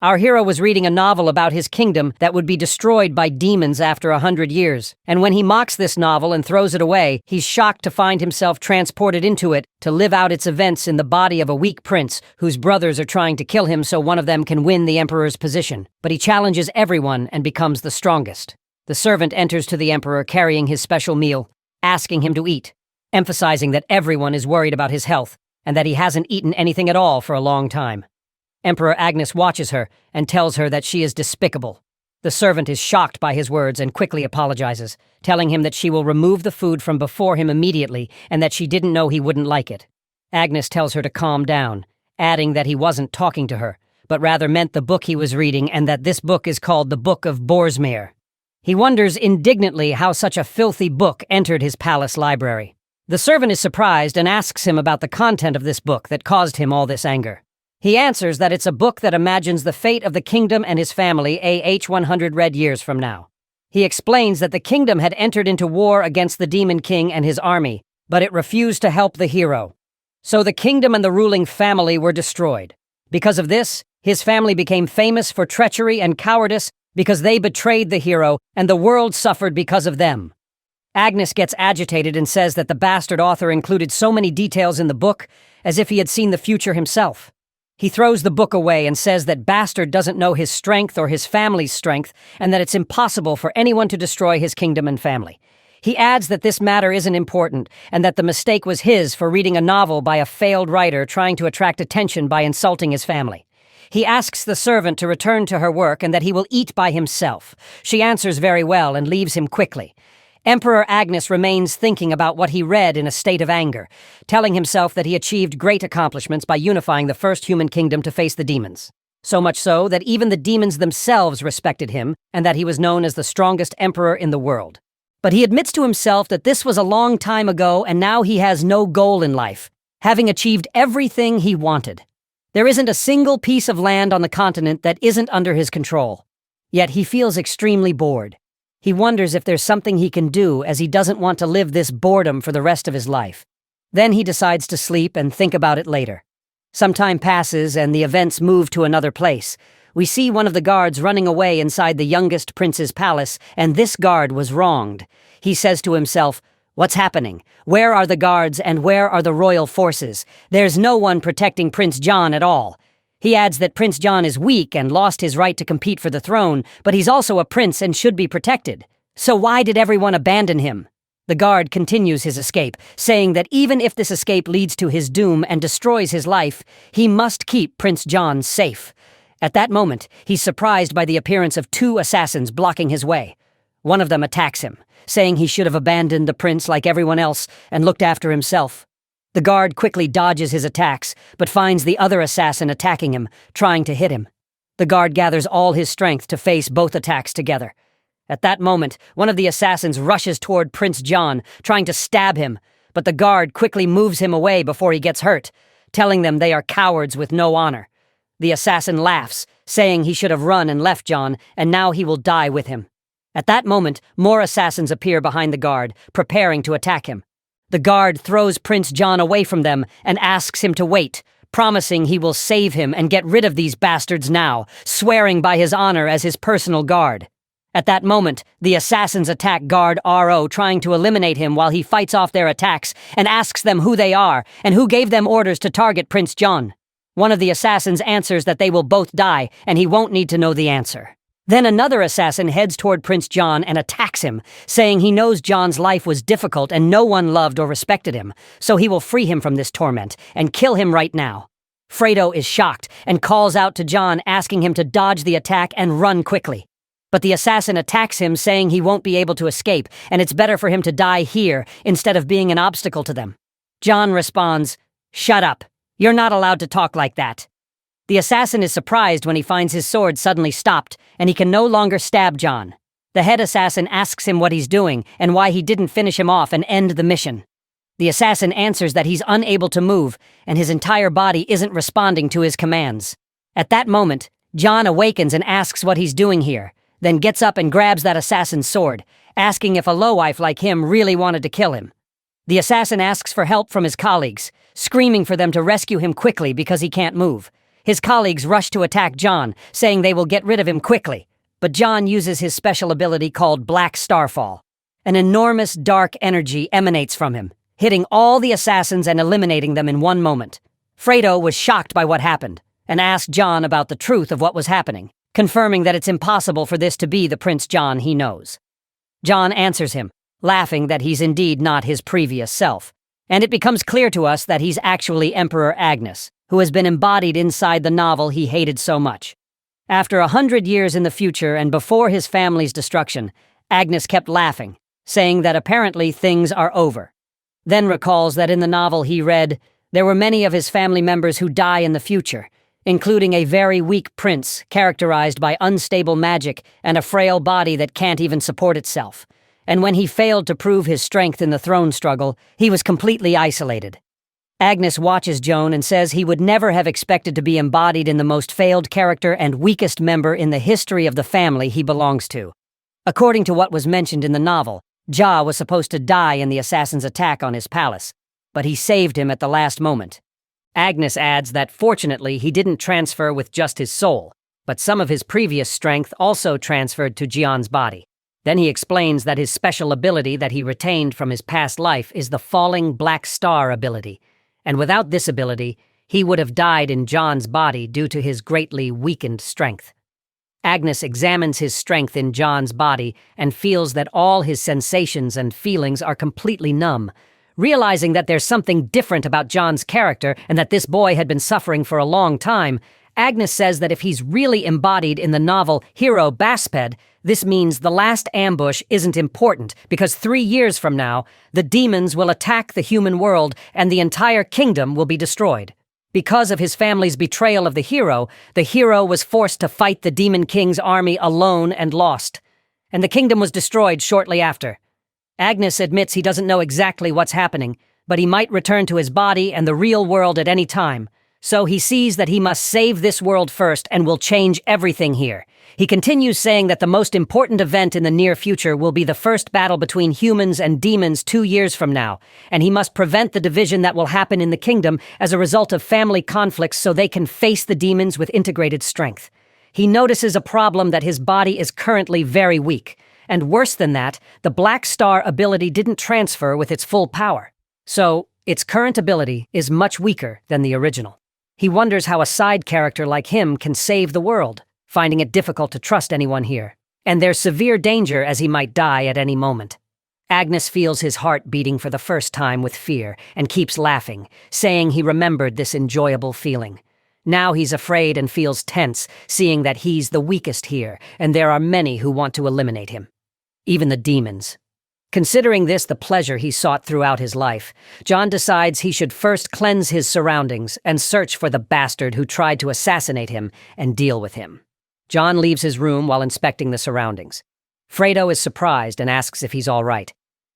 Our hero was reading a novel about his kingdom that would be destroyed by demons after 100 years. And when he mocks this novel and throws it away, he's shocked to find himself transported into it to live out its events in the body of a weak prince whose brothers are trying to kill him so one of them can win the emperor's position. But he challenges everyone and becomes the strongest. The servant enters to the emperor carrying his special meal, asking him to eat, emphasizing that everyone is worried about his health and that he hasn't eaten anything at all for a long time. Emperor Agnes watches her and tells her that she is despicable. The servant is shocked by his words and quickly apologizes, telling him that she will remove the food from before him immediately and that she didn't know he wouldn't like it. Agnes tells her to calm down, adding that he wasn't talking to her, but rather meant the book he was reading and that this book is called the Book of Borsmere. He wonders indignantly how such a filthy book entered his palace library. The servant is surprised and asks him about the content of this book that caused him all this anger. He answers that it's a book that imagines the fate of the kingdom and his family 100 red years from now. He explains that the kingdom had entered into war against the Demon King and his army, but it refused to help the hero. So the kingdom and the ruling family were destroyed. Because of this, his family became famous for treachery and cowardice because they betrayed the hero and the world suffered because of them. Agnes gets agitated and says that the bastard author included so many details in the book as if he had seen the future himself. He throws the book away and says that Bastard doesn't know his strength or his family's strength and that it's impossible for anyone to destroy his kingdom and family. He adds that this matter isn't important and that the mistake was his for reading a novel by a failed writer trying to attract attention by insulting his family. He asks the servant to return to her work and that he will eat by himself. She answers very well and leaves him quickly. Emperor Agnes remains thinking about what he read in a state of anger, telling himself that he achieved great accomplishments by unifying the first human kingdom to face the demons. So much so that even the demons themselves respected him and that he was known as the strongest emperor in the world. But he admits to himself that this was a long time ago and now he has no goal in life, having achieved everything he wanted. There isn't a single piece of land on the continent that isn't under his control. Yet he feels extremely bored. He wonders if there's something he can do as he doesn't want to live this boredom for the rest of his life. Then he decides to sleep and think about it later. Some time passes and the events move to another place. We see one of the guards running away inside the youngest prince's palace, and this guard was wronged. He says to himself, "What's happening? Where are the guards and where are the royal forces? There's no one protecting Prince John at all." He adds that Prince John is weak and lost his right to compete for the throne, but he's also a prince and should be protected. So why did everyone abandon him? The guard continues his escape, saying that even if this escape leads to his doom and destroys his life, he must keep Prince John safe. At that moment, he's surprised by the appearance of two assassins blocking his way. One of them attacks him, saying he should have abandoned the prince like everyone else and looked after himself. The guard quickly dodges his attacks, but finds the other assassin attacking him, trying to hit him. The guard gathers all his strength to face both attacks together. At that moment, one of the assassins rushes toward Prince John, trying to stab him, but the guard quickly moves him away before he gets hurt, telling them they are cowards with no honor. The assassin laughs, saying he should have run and left John, and now he will die with him. At that moment, more assassins appear behind the guard, preparing to attack him. The guard throws Prince John away from them and asks him to wait, promising he will save him and get rid of these bastards now, swearing by his honor as his personal guard. At that moment, the assassins attack guard RO, trying to eliminate him while he fights off their attacks and asks them who they are and who gave them orders to target Prince John. One of the assassins answers that they will both die and he won't need to know the answer. Then another assassin heads toward Prince John and attacks him, saying he knows John's life was difficult and no one loved or respected him, so he will free him from this torment and kill him right now. Fredo is shocked and calls out to John, asking him to dodge the attack and run quickly. But the assassin attacks him, saying he won't be able to escape, and it's better for him to die here instead of being an obstacle to them. John responds, "Shut up. You're not allowed to talk like that." The assassin is surprised when he finds his sword suddenly stopped, and he can no longer stab John. The head assassin asks him what he's doing and why he didn't finish him off and end the mission. The assassin answers that he's unable to move, and his entire body isn't responding to his commands. At that moment, John awakens and asks what he's doing here, then gets up and grabs that assassin's sword, asking if a lowlife like him really wanted to kill him. The assassin asks for help from his colleagues, screaming for them to rescue him quickly because he can't move. His colleagues rush to attack John, saying they will get rid of him quickly. But John uses his special ability called Black Starfall. An enormous dark energy emanates from him, hitting all the assassins and eliminating them in one moment. Fredo was shocked by what happened, and asked John about the truth of what was happening, confirming that it's impossible for this to be the Prince John he knows. John answers him, laughing that he's indeed not his previous self, and it becomes clear to us that he's actually Emperor Agnes, who has been embodied inside the novel he hated so much. After 100 years in the future and before his family's destruction, Agnes kept laughing, saying that apparently things are over. Then recalls that in the novel he read, there were many of his family members who die in the future, including a very weak prince characterized by unstable magic and a frail body that can't even support itself. And when he failed to prove his strength in the throne struggle, he was completely isolated. Agnes watches Joan and says he would never have expected to be embodied in the most failed character and weakest member in the history of the family he belongs to. According to what was mentioned in the novel, Ja was supposed to die in the assassin's attack on his palace, but he saved him at the last moment. Agnes adds that fortunately he didn't transfer with just his soul, but some of his previous strength also transferred to Jian's body. Then he explains that his special ability that he retained from his past life is the Falling Black Star ability, and without this ability, he would have died in John's body due to his greatly weakened strength. Agnes examines his strength in John's body and feels that all his sensations and feelings are completely numb. Realizing that there's something different about John's character and that this boy had been suffering for a long time, Agnes says that if he's really embodied in the novel hero Basped, this means the last ambush isn't important because 3 years from now, the demons will attack the human world and the entire kingdom will be destroyed. Because of his family's betrayal of the hero was forced to fight the Demon King's army alone and lost. And the kingdom was destroyed shortly after. Agnes admits he doesn't know exactly what's happening, but he might return to his body and the real world at any time. So he sees that he must save this world first and will change everything here. He continues saying that the most important event in the near future will be the first battle between humans and demons 2 years from now, and he must prevent the division that will happen in the kingdom as a result of family conflicts so they can face the demons with integrated strength. He notices a problem that his body is currently very weak, and worse than that, the Black Star ability didn't transfer with its full power. So, its current ability is much weaker than the original. He wonders how a side character like him can save the world, finding it difficult to trust anyone here, and there's severe danger as he might die at any moment. Agnes feels his heart beating for the first time with fear and keeps laughing, saying he remembered this enjoyable feeling. Now he's afraid and feels tense, seeing that he's the weakest here, and there are many who want to eliminate him. Even the demons. Considering this the pleasure he sought throughout his life, John decides he should first cleanse his surroundings and search for the bastard who tried to assassinate him and deal with him. John leaves his room while inspecting the surroundings. Fredo is surprised and asks if he's all right.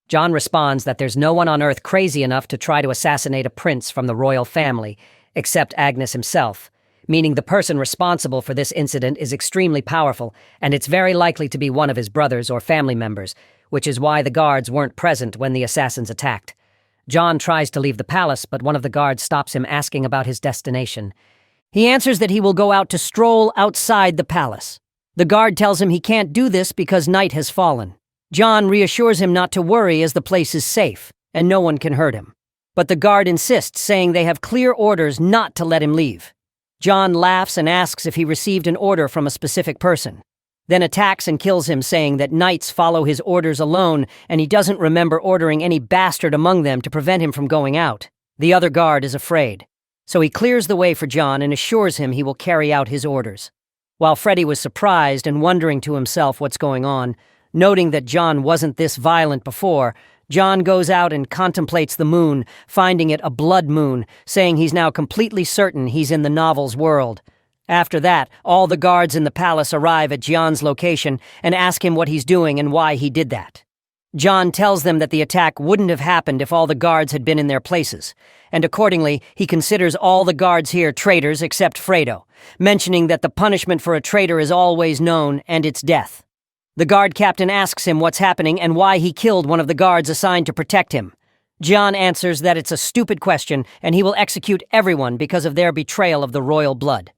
John responds that there's no one on Earth crazy enough to try to assassinate a prince from the royal family, except Agnes himself, meaning the person responsible for this incident is extremely powerful, and it's very likely to be one of his brothers or family members, which is why the guards weren't present when the assassins attacked. John tries to leave the palace, but one of the guards stops him asking about his destination. He answers that he will go out to stroll outside the palace. The guard tells him he can't do this because night has fallen. John reassures him not to worry as the place is safe, and no one can hurt him. But the guard insists, saying they have clear orders not to let him leave. John laughs and asks if he received an order from a specific person, then attacks and kills him, saying that knights follow his orders alone and he doesn't remember ordering any bastard among them to prevent him from going out. The other guard is afraid. So he clears the way for John and assures him he will carry out his orders. While Freddy was surprised and wondering to himself what's going on, noting that John wasn't this violent before, John goes out and contemplates the moon, finding it a blood moon, saying he's now completely certain he's in the novel's world. After that, all the guards in the palace arrive at John's location and ask him what he's doing and why he did that. John tells them that the attack wouldn't have happened if all the guards had been in their places, and accordingly, he considers all the guards here traitors except Fredo, mentioning that the punishment for a traitor is always known, and it's death. The guard captain asks him what's happening and why he killed one of the guards assigned to protect him. John answers that it's a stupid question and he will execute everyone because of their betrayal of the royal blood.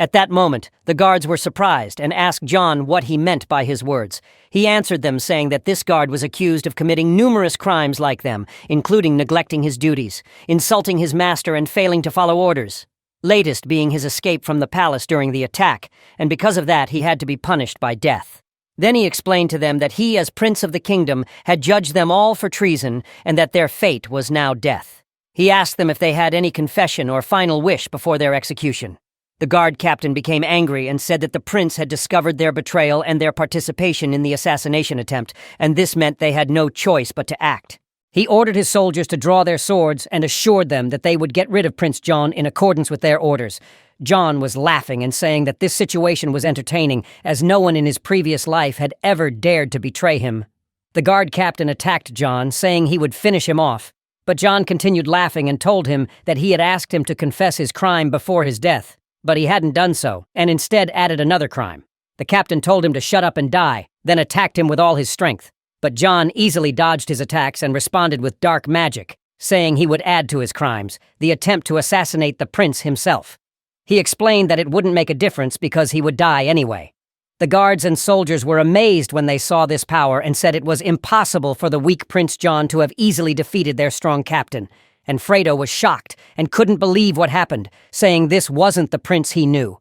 At that moment, the guards were surprised and asked John what he meant by his words. He answered them saying that this guard was accused of committing numerous crimes like them, including neglecting his duties, insulting his master, and failing to follow orders. Latest being his escape from the palace during the attack, and because of that he had to be punished by death. Then he explained to them that he, as prince of the kingdom, had judged them all for treason, and that their fate was now death. He asked them if they had any confession or final wish before their execution. The guard captain became angry and said that the prince had discovered their betrayal and their participation in the assassination attempt, and this meant they had no choice but to act. He ordered his soldiers to draw their swords and assured them that they would get rid of Prince John in accordance with their orders. John was laughing and saying that this situation was entertaining, as no one in his previous life had ever dared to betray him. The guard captain attacked John, saying he would finish him off, but John continued laughing and told him that he had asked him to confess his crime before his death. But he hadn't done so, and instead added another crime. The captain told him to shut up and die, then attacked him with all his strength. But John easily dodged his attacks and responded with dark magic, saying he would add to his crimes, the attempt to assassinate the prince himself. He explained that it wouldn't make a difference because he would die anyway. The guards and soldiers were amazed when they saw this power and said it was impossible for the weak Prince John to have easily defeated their strong captain. And Fredo was shocked and couldn't believe what happened, saying this wasn't the prince he knew.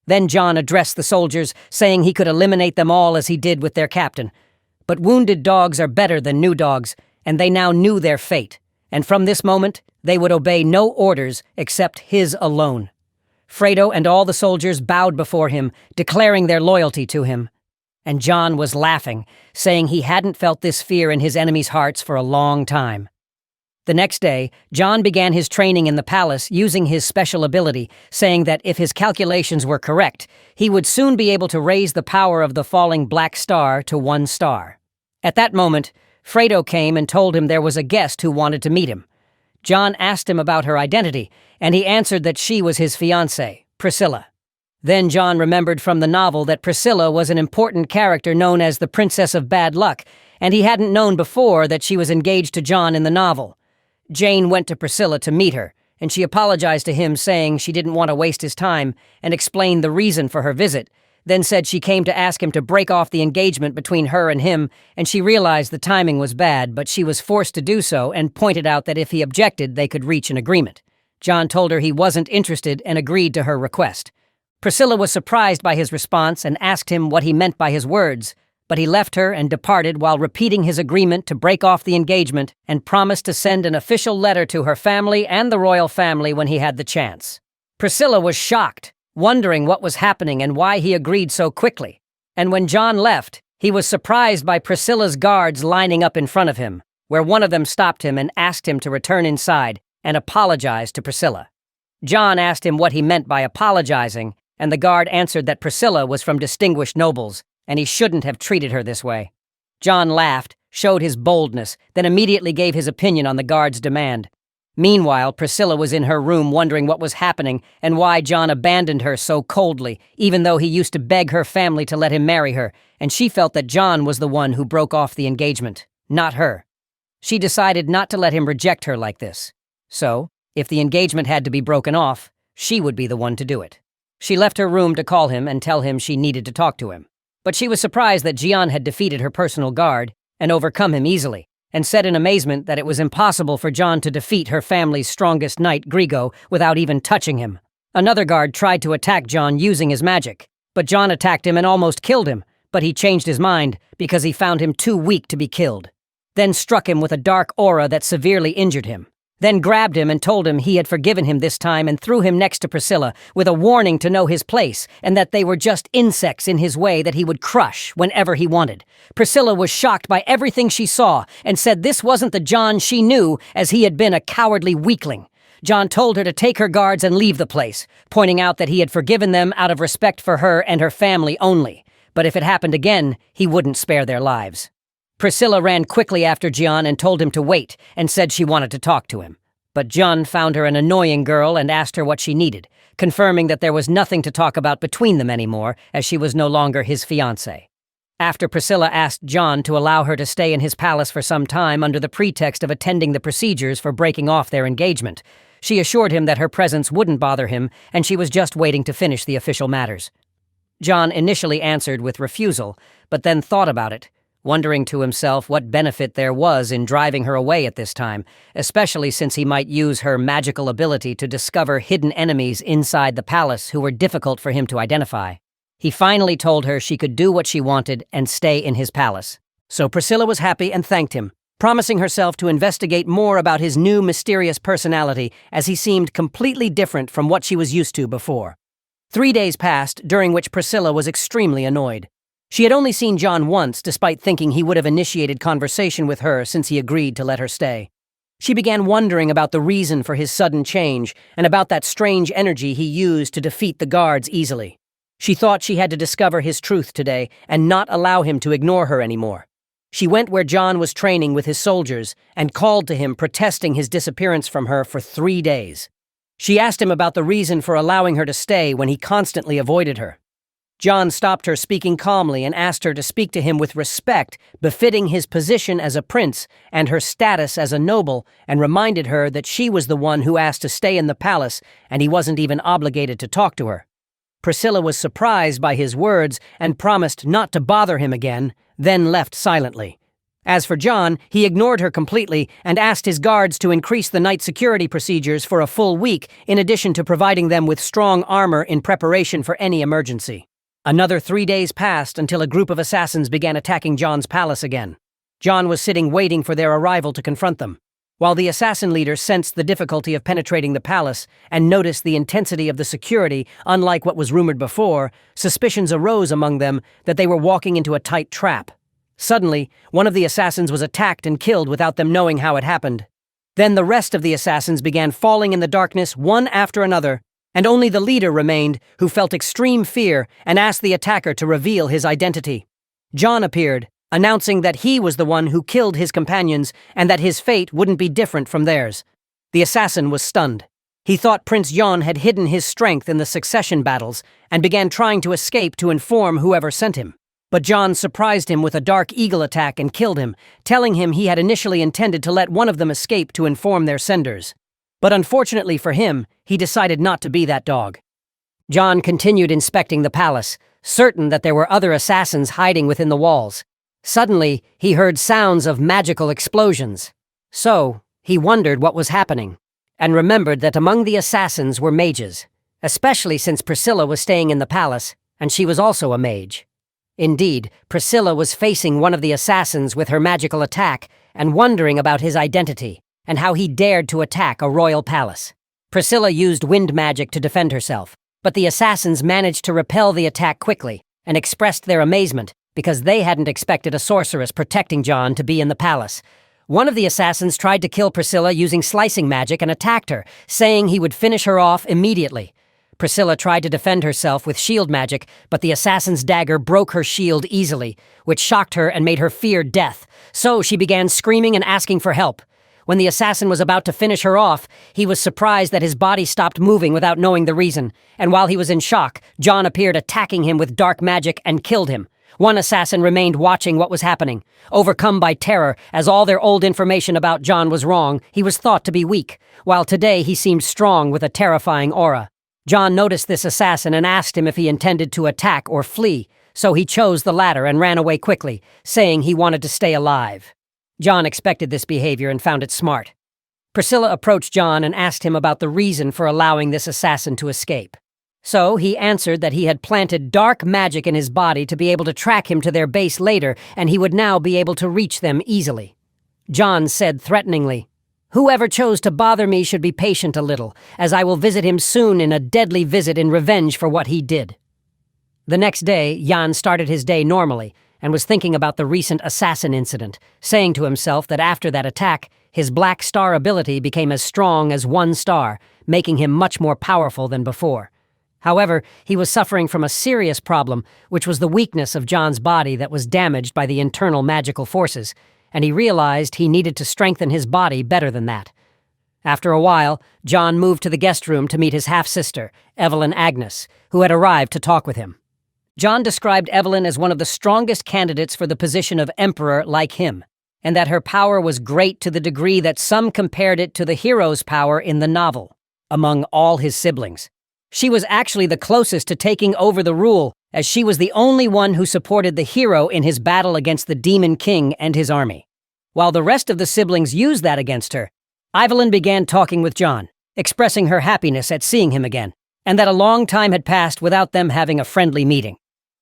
Then John addressed the soldiers, saying he could eliminate them all as he did with their captain. But wounded dogs are better than new dogs, and they now knew their fate. And from this moment, they would obey no orders except his alone. Fredo and all the soldiers bowed before him, declaring their loyalty to him. And John was laughing, saying he hadn't felt this fear in his enemies' hearts for a long time. The next day, John began his training in the palace using his special ability, saying that if his calculations were correct, he would soon be able to raise the power of the falling black star to 1 star. At that moment, Fredo came and told him there was a guest who wanted to meet him. John asked him about her identity, and he answered that she was his fiancée, Priscilla. Then John remembered from the novel that Priscilla was an important character known as the Princess of Bad Luck, and he hadn't known before that she was engaged to John in the novel. Jane went to Priscilla to meet her, and she apologized to him, saying she didn't want to waste his time, and explained the reason for her visit, then said she came to ask him to break off the engagement between her and him, and she realized the timing was bad, but she was forced to do so and pointed out that if he objected, they could reach an agreement. John told her he wasn't interested and agreed to her request. Priscilla was surprised by his response and asked him what he meant by his words, but he left her and departed while repeating his agreement to break off the engagement and promised to send an official letter to her family and the royal family when he had the chance. Priscilla was shocked, wondering what was happening and why he agreed so quickly. And when John left, he was surprised by Priscilla's guards lining up in front of him, where one of them stopped him and asked him to return inside and apologize to Priscilla. John asked him what he meant by apologizing, and the guard answered that Priscilla was from distinguished nobles, and he shouldn't have treated her this way. John laughed, showed his boldness, then immediately gave his opinion on the guard's demand. Meanwhile, Priscilla was in her room wondering what was happening and why John abandoned her so coldly, even though he used to beg her family to let him marry her, and she felt that John was the one who broke off the engagement, not her. She decided not to let him reject her like this. So, if the engagement had to be broken off, she would be the one to do it. She left her room to call him and tell him she needed to talk to him. But she was surprised that Jian had defeated her personal guard and overcome him easily, and said in amazement that it was impossible for John to defeat her family's strongest knight, Grigo, without even touching him. Another guard tried to attack John using his magic, but John attacked him and almost killed him, but he changed his mind because he found him too weak to be killed. Then struck him with a dark aura that severely injured him. Then grabbed him and told him he had forgiven him this time and threw him next to Priscilla with a warning to know his place and that they were just insects in his way that he would crush whenever he wanted. Priscilla was shocked by everything she saw and said this wasn't the John she knew, as he had been a cowardly weakling. John told her to take her guards and leave the place, pointing out that he had forgiven them out of respect for her and her family only, but if it happened again, he wouldn't spare their lives. Priscilla ran quickly after Jian and told him to wait and said she wanted to talk to him. But Jian found her an annoying girl and asked her what she needed, confirming that there was nothing to talk about between them anymore, as she was no longer his fiancée. After Priscilla asked Jian to allow her to stay in his palace for some time under the pretext of attending the procedures for breaking off their engagement, She assured him that her presence wouldn't bother him, and she was just waiting to finish the official matters. John initially answered with refusal, but then thought about it, wondering to himself what benefit there was in driving her away at this time, especially since he might use her magical ability to discover hidden enemies inside the palace who were difficult for him to identify. He finally told her she could do what she wanted and stay in his palace. So Priscilla was happy and thanked him, promising herself to investigate more about his new mysterious personality, as he seemed completely different from what she was used to before. 3 days passed, during which Priscilla was extremely annoyed. She had only seen John once, despite thinking he would have initiated conversation with her since he agreed to let her stay. She began wondering about the reason for his sudden change and about that strange energy he used to defeat the guards easily. She thought she had to discover his truth today and not allow him to ignore her anymore. She went where John was training with his soldiers and called to him, protesting his disappearance from her for 3 days. She asked him about the reason for allowing her to stay when he constantly avoided her. John stopped her, speaking calmly, and asked her to speak to him with respect befitting his position as a prince and her status as a noble, and reminded her that she was the one who asked to stay in the palace and he wasn't even obligated to talk to her. Priscilla was surprised by his words and promised not to bother him again, then left silently. As for John, he ignored her completely and asked his guards to increase the night security procedures for a full week, in addition to providing them with strong armor in preparation for any emergency. Another 3 days passed until a group of assassins began attacking John's palace again. John was sitting waiting for their arrival to confront them. While the assassin leader sensed the difficulty of penetrating the palace and noticed the intensity of the security, unlike what was rumored before, suspicions arose among them that they were walking into a tight trap. Suddenly, one of the assassins was attacked and killed without them knowing how it happened. Then the rest of the assassins began falling in the darkness one after another, and only the leader remained, who felt extreme fear and asked the attacker to reveal his identity. John appeared, announcing that he was the one who killed his companions and that his fate wouldn't be different from theirs. The assassin was stunned. He thought Prince John had hidden his strength in the succession battles and began trying to escape to inform whoever sent him. But John surprised him with a dark eagle attack and killed him, telling him he had initially intended to let one of them escape to inform their senders. But unfortunately for him, he decided not to be that dog. John continued inspecting the palace, certain that there were other assassins hiding within the walls. Suddenly, he heard sounds of magical explosions. So, he wondered what was happening, and remembered that among the assassins were mages, especially since Priscilla was staying in the palace, and she was also a mage. Indeed, Priscilla was facing one of the assassins with her magical attack and wondering about his identity and how he dared to attack a royal palace. Priscilla used wind magic to defend herself, but the assassins managed to repel the attack quickly and expressed their amazement because they hadn't expected a sorceress protecting John to be in the palace. One of the assassins tried to kill Priscilla using slicing magic and attacked her, saying he would finish her off immediately. Priscilla tried to defend herself with shield magic, but the assassin's dagger broke her shield easily, which shocked her and made her fear death. So she began screaming and asking for help. When the assassin was about to finish her off, he was surprised that his body stopped moving without knowing the reason, and while he was in shock, John appeared, attacking him with dark magic and killed him. One assassin remained watching what was happening. Overcome by terror, as all their old information about John was wrong, he was thought to be weak, while today he seemed strong with a terrifying aura. John noticed this assassin and asked him if he intended to attack or flee, so he chose the latter and ran away quickly, saying he wanted to stay alive. John expected this behavior and found it smart. Priscilla approached John and asked him about the reason for allowing this assassin to escape. So he answered that he had planted dark magic in his body to be able to track him to their base later, and he would now be able to reach them easily. John said threateningly, "Whoever chose to bother me should be patient a little, as I will visit him soon in a deadly visit in revenge for what he did." The next day, Jan started his day normally, and was thinking about the recent assassin incident, saying to himself that after that attack, his black star ability became as strong as 1 star, making him much more powerful than before. However, he was suffering from a serious problem, which was the weakness of John's body that was damaged by the internal magical forces, and he realized he needed to strengthen his body better than that. After a while, John moved to the guest room to meet his half-sister, Evelyn Agnes, who had arrived to talk with him. John described Evelyn as one of the strongest candidates for the position of emperor like him, and that her power was great to the degree that some compared it to the hero's power in the novel. among all his siblings. She was actually the closest to taking over the rule, as she was the only one who supported the hero in his battle against the Demon King and his army. While the rest of the siblings used that against her, Evelyn began talking with John, expressing her happiness at seeing him again, and that a long time had passed without them having a friendly meeting.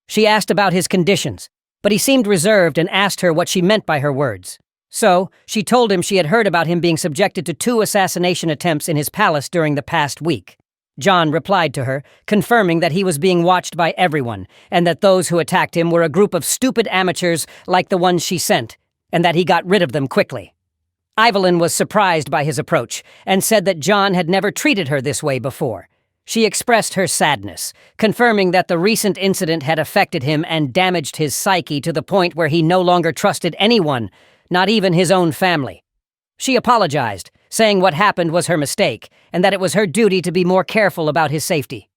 She asked about his conditions, but he seemed reserved and asked her what she meant by her words. So, she told him she had heard about him being subjected to 2 assassination attempts in his palace during the past week. John replied to her, confirming that he was being watched by everyone, and that those who attacked him were a group of stupid amateurs like the ones she sent, and that he got rid of them quickly. Evelyn was surprised by his approach, and said that John had never treated her this way before. She expressed her sadness, confirming that the recent incident had affected him and damaged his psyche to the point where he no longer trusted anyone, not even his own family. She apologized, saying what happened was her mistake, and that it was her duty to be more careful about his safety.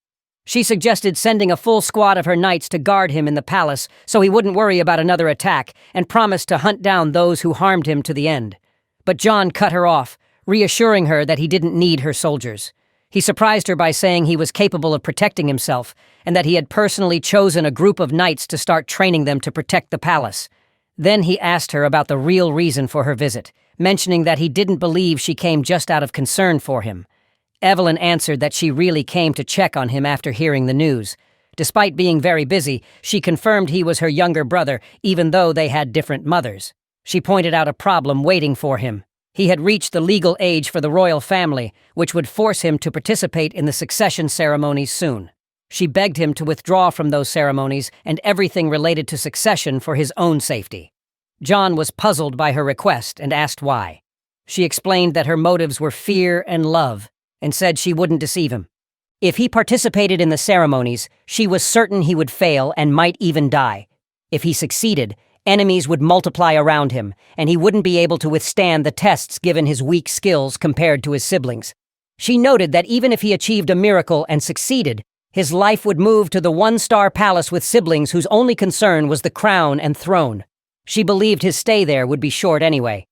She suggested sending a full squad of her knights to guard him in the palace so he wouldn't worry about another attack, and promised to hunt down those who harmed him to the end. But John cut her off, reassuring her that he didn't need her soldiers. He surprised her by saying he was capable of protecting himself, and that he had personally chosen a group of knights to start training them to protect the palace. Then he asked her about the real reason for her visit, mentioning that he didn't believe she came just out of concern for him. Evelyn answered that she really came to check on him after hearing the news. Despite being very busy, she confirmed he was her younger brother, even though they had different mothers. She pointed out a problem waiting for him. He had reached the legal age for the royal family, which would force him to participate in the succession ceremonies soon. She begged him to withdraw from those ceremonies and everything related to succession for his own safety. John was puzzled by her request and asked why. She explained that her motives were fear and love, and said she wouldn't deceive him. If he participated in the ceremonies, she was certain he would fail and might even die. If he succeeded, enemies would multiply around him, and he wouldn't be able to withstand the tests given his weak skills compared to his siblings. She noted that even if he achieved a miracle and succeeded, his life would move to the 1-star palace with siblings whose only concern was the crown and throne. She believed his stay there would be short anyway.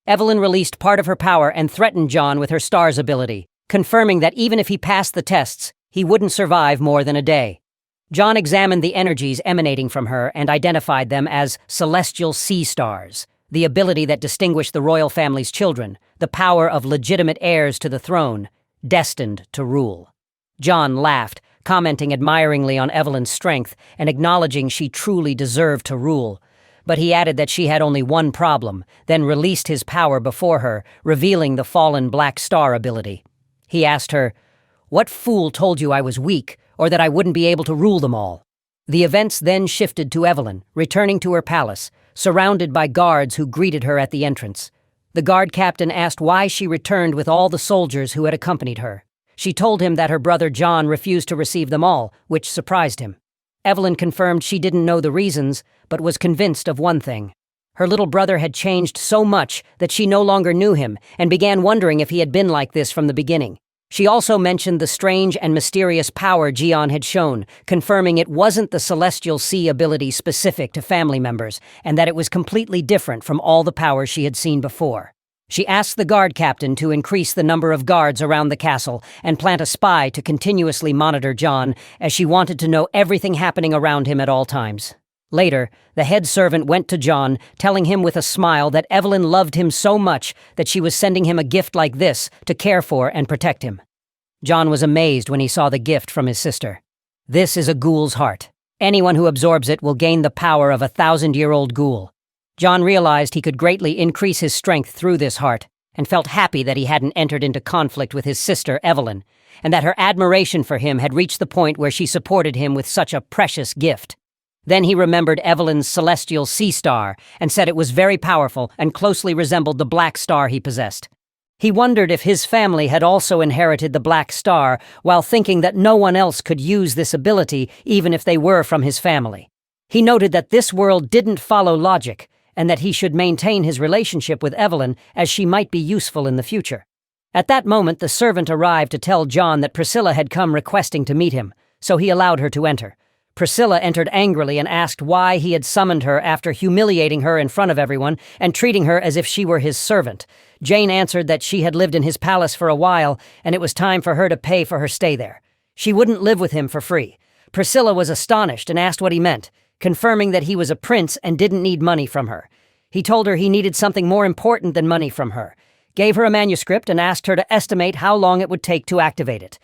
Evelyn released part of her power and threatened John with her star's ability, confirming that even if he passed the tests, he wouldn't survive more than a day. John examined the energies emanating from her and identified them as celestial sea stars, the ability that distinguished the royal family's children, the power of legitimate heirs to the throne, destined to rule. John laughed, commenting admiringly on Evelyn's strength and acknowledging she truly deserved to rule. But he added that she had only one problem, then released his power before her, revealing the fallen Black Star ability. He asked her, "What fool told you I was weak, or that I wouldn't be able to rule them all?" The events then shifted to Evelyn, returning to her palace, surrounded by guards who greeted her at the entrance. The guard captain asked why she returned with all the soldiers who had accompanied her. She told him that her brother John refused to receive them all, which surprised him. Evelyn confirmed she didn't know the reasons, but was convinced of one thing. Her little brother had changed so much that she no longer knew him, and began wondering if he had been like this from the beginning. She also mentioned the strange and mysterious power Jian had shown, confirming it wasn't the celestial sea ability specific to family members, and that it was completely different from all the powers she had seen before. She asked the guard captain to increase the number of guards around the castle and plant a spy to continuously monitor John, as she wanted to know everything happening around him at all times. Later, the head servant went to John, telling him with a smile that Evelyn loved him so much that she was sending him a gift like this to care for and protect him. John was amazed when he saw the gift from his sister. This is a ghoul's heart. Anyone who absorbs it will gain the power of a 1,000-year-old ghoul. John realized he could greatly increase his strength through this heart, and felt happy that he hadn't entered into conflict with his sister, Evelyn, and that her admiration for him had reached the point where she supported him with such a precious gift. Then he remembered Evelyn's celestial sea star, and said it was very powerful and closely resembled the black star he possessed. He wondered if his family had also inherited the black star, while thinking that no one else could use this ability even if they were from his family. He noted that this world didn't follow logic, and that he should maintain his relationship with Evelyn, as she might be useful in the future. At that moment, the servant arrived to tell John that Priscilla had come requesting to meet him, so he allowed her to enter. Priscilla entered angrily and asked why he had summoned her after humiliating her in front of everyone and treating her as if she were his servant. Jane answered that she had lived in his palace for a while and it was time for her to pay for her stay there. She wouldn't live with him for free. Priscilla was astonished and asked what he meant, confirming that he was a prince and didn't need money from her. He told her he needed something more important than money from her, gave her a manuscript and asked her to estimate how long it would take to activate it.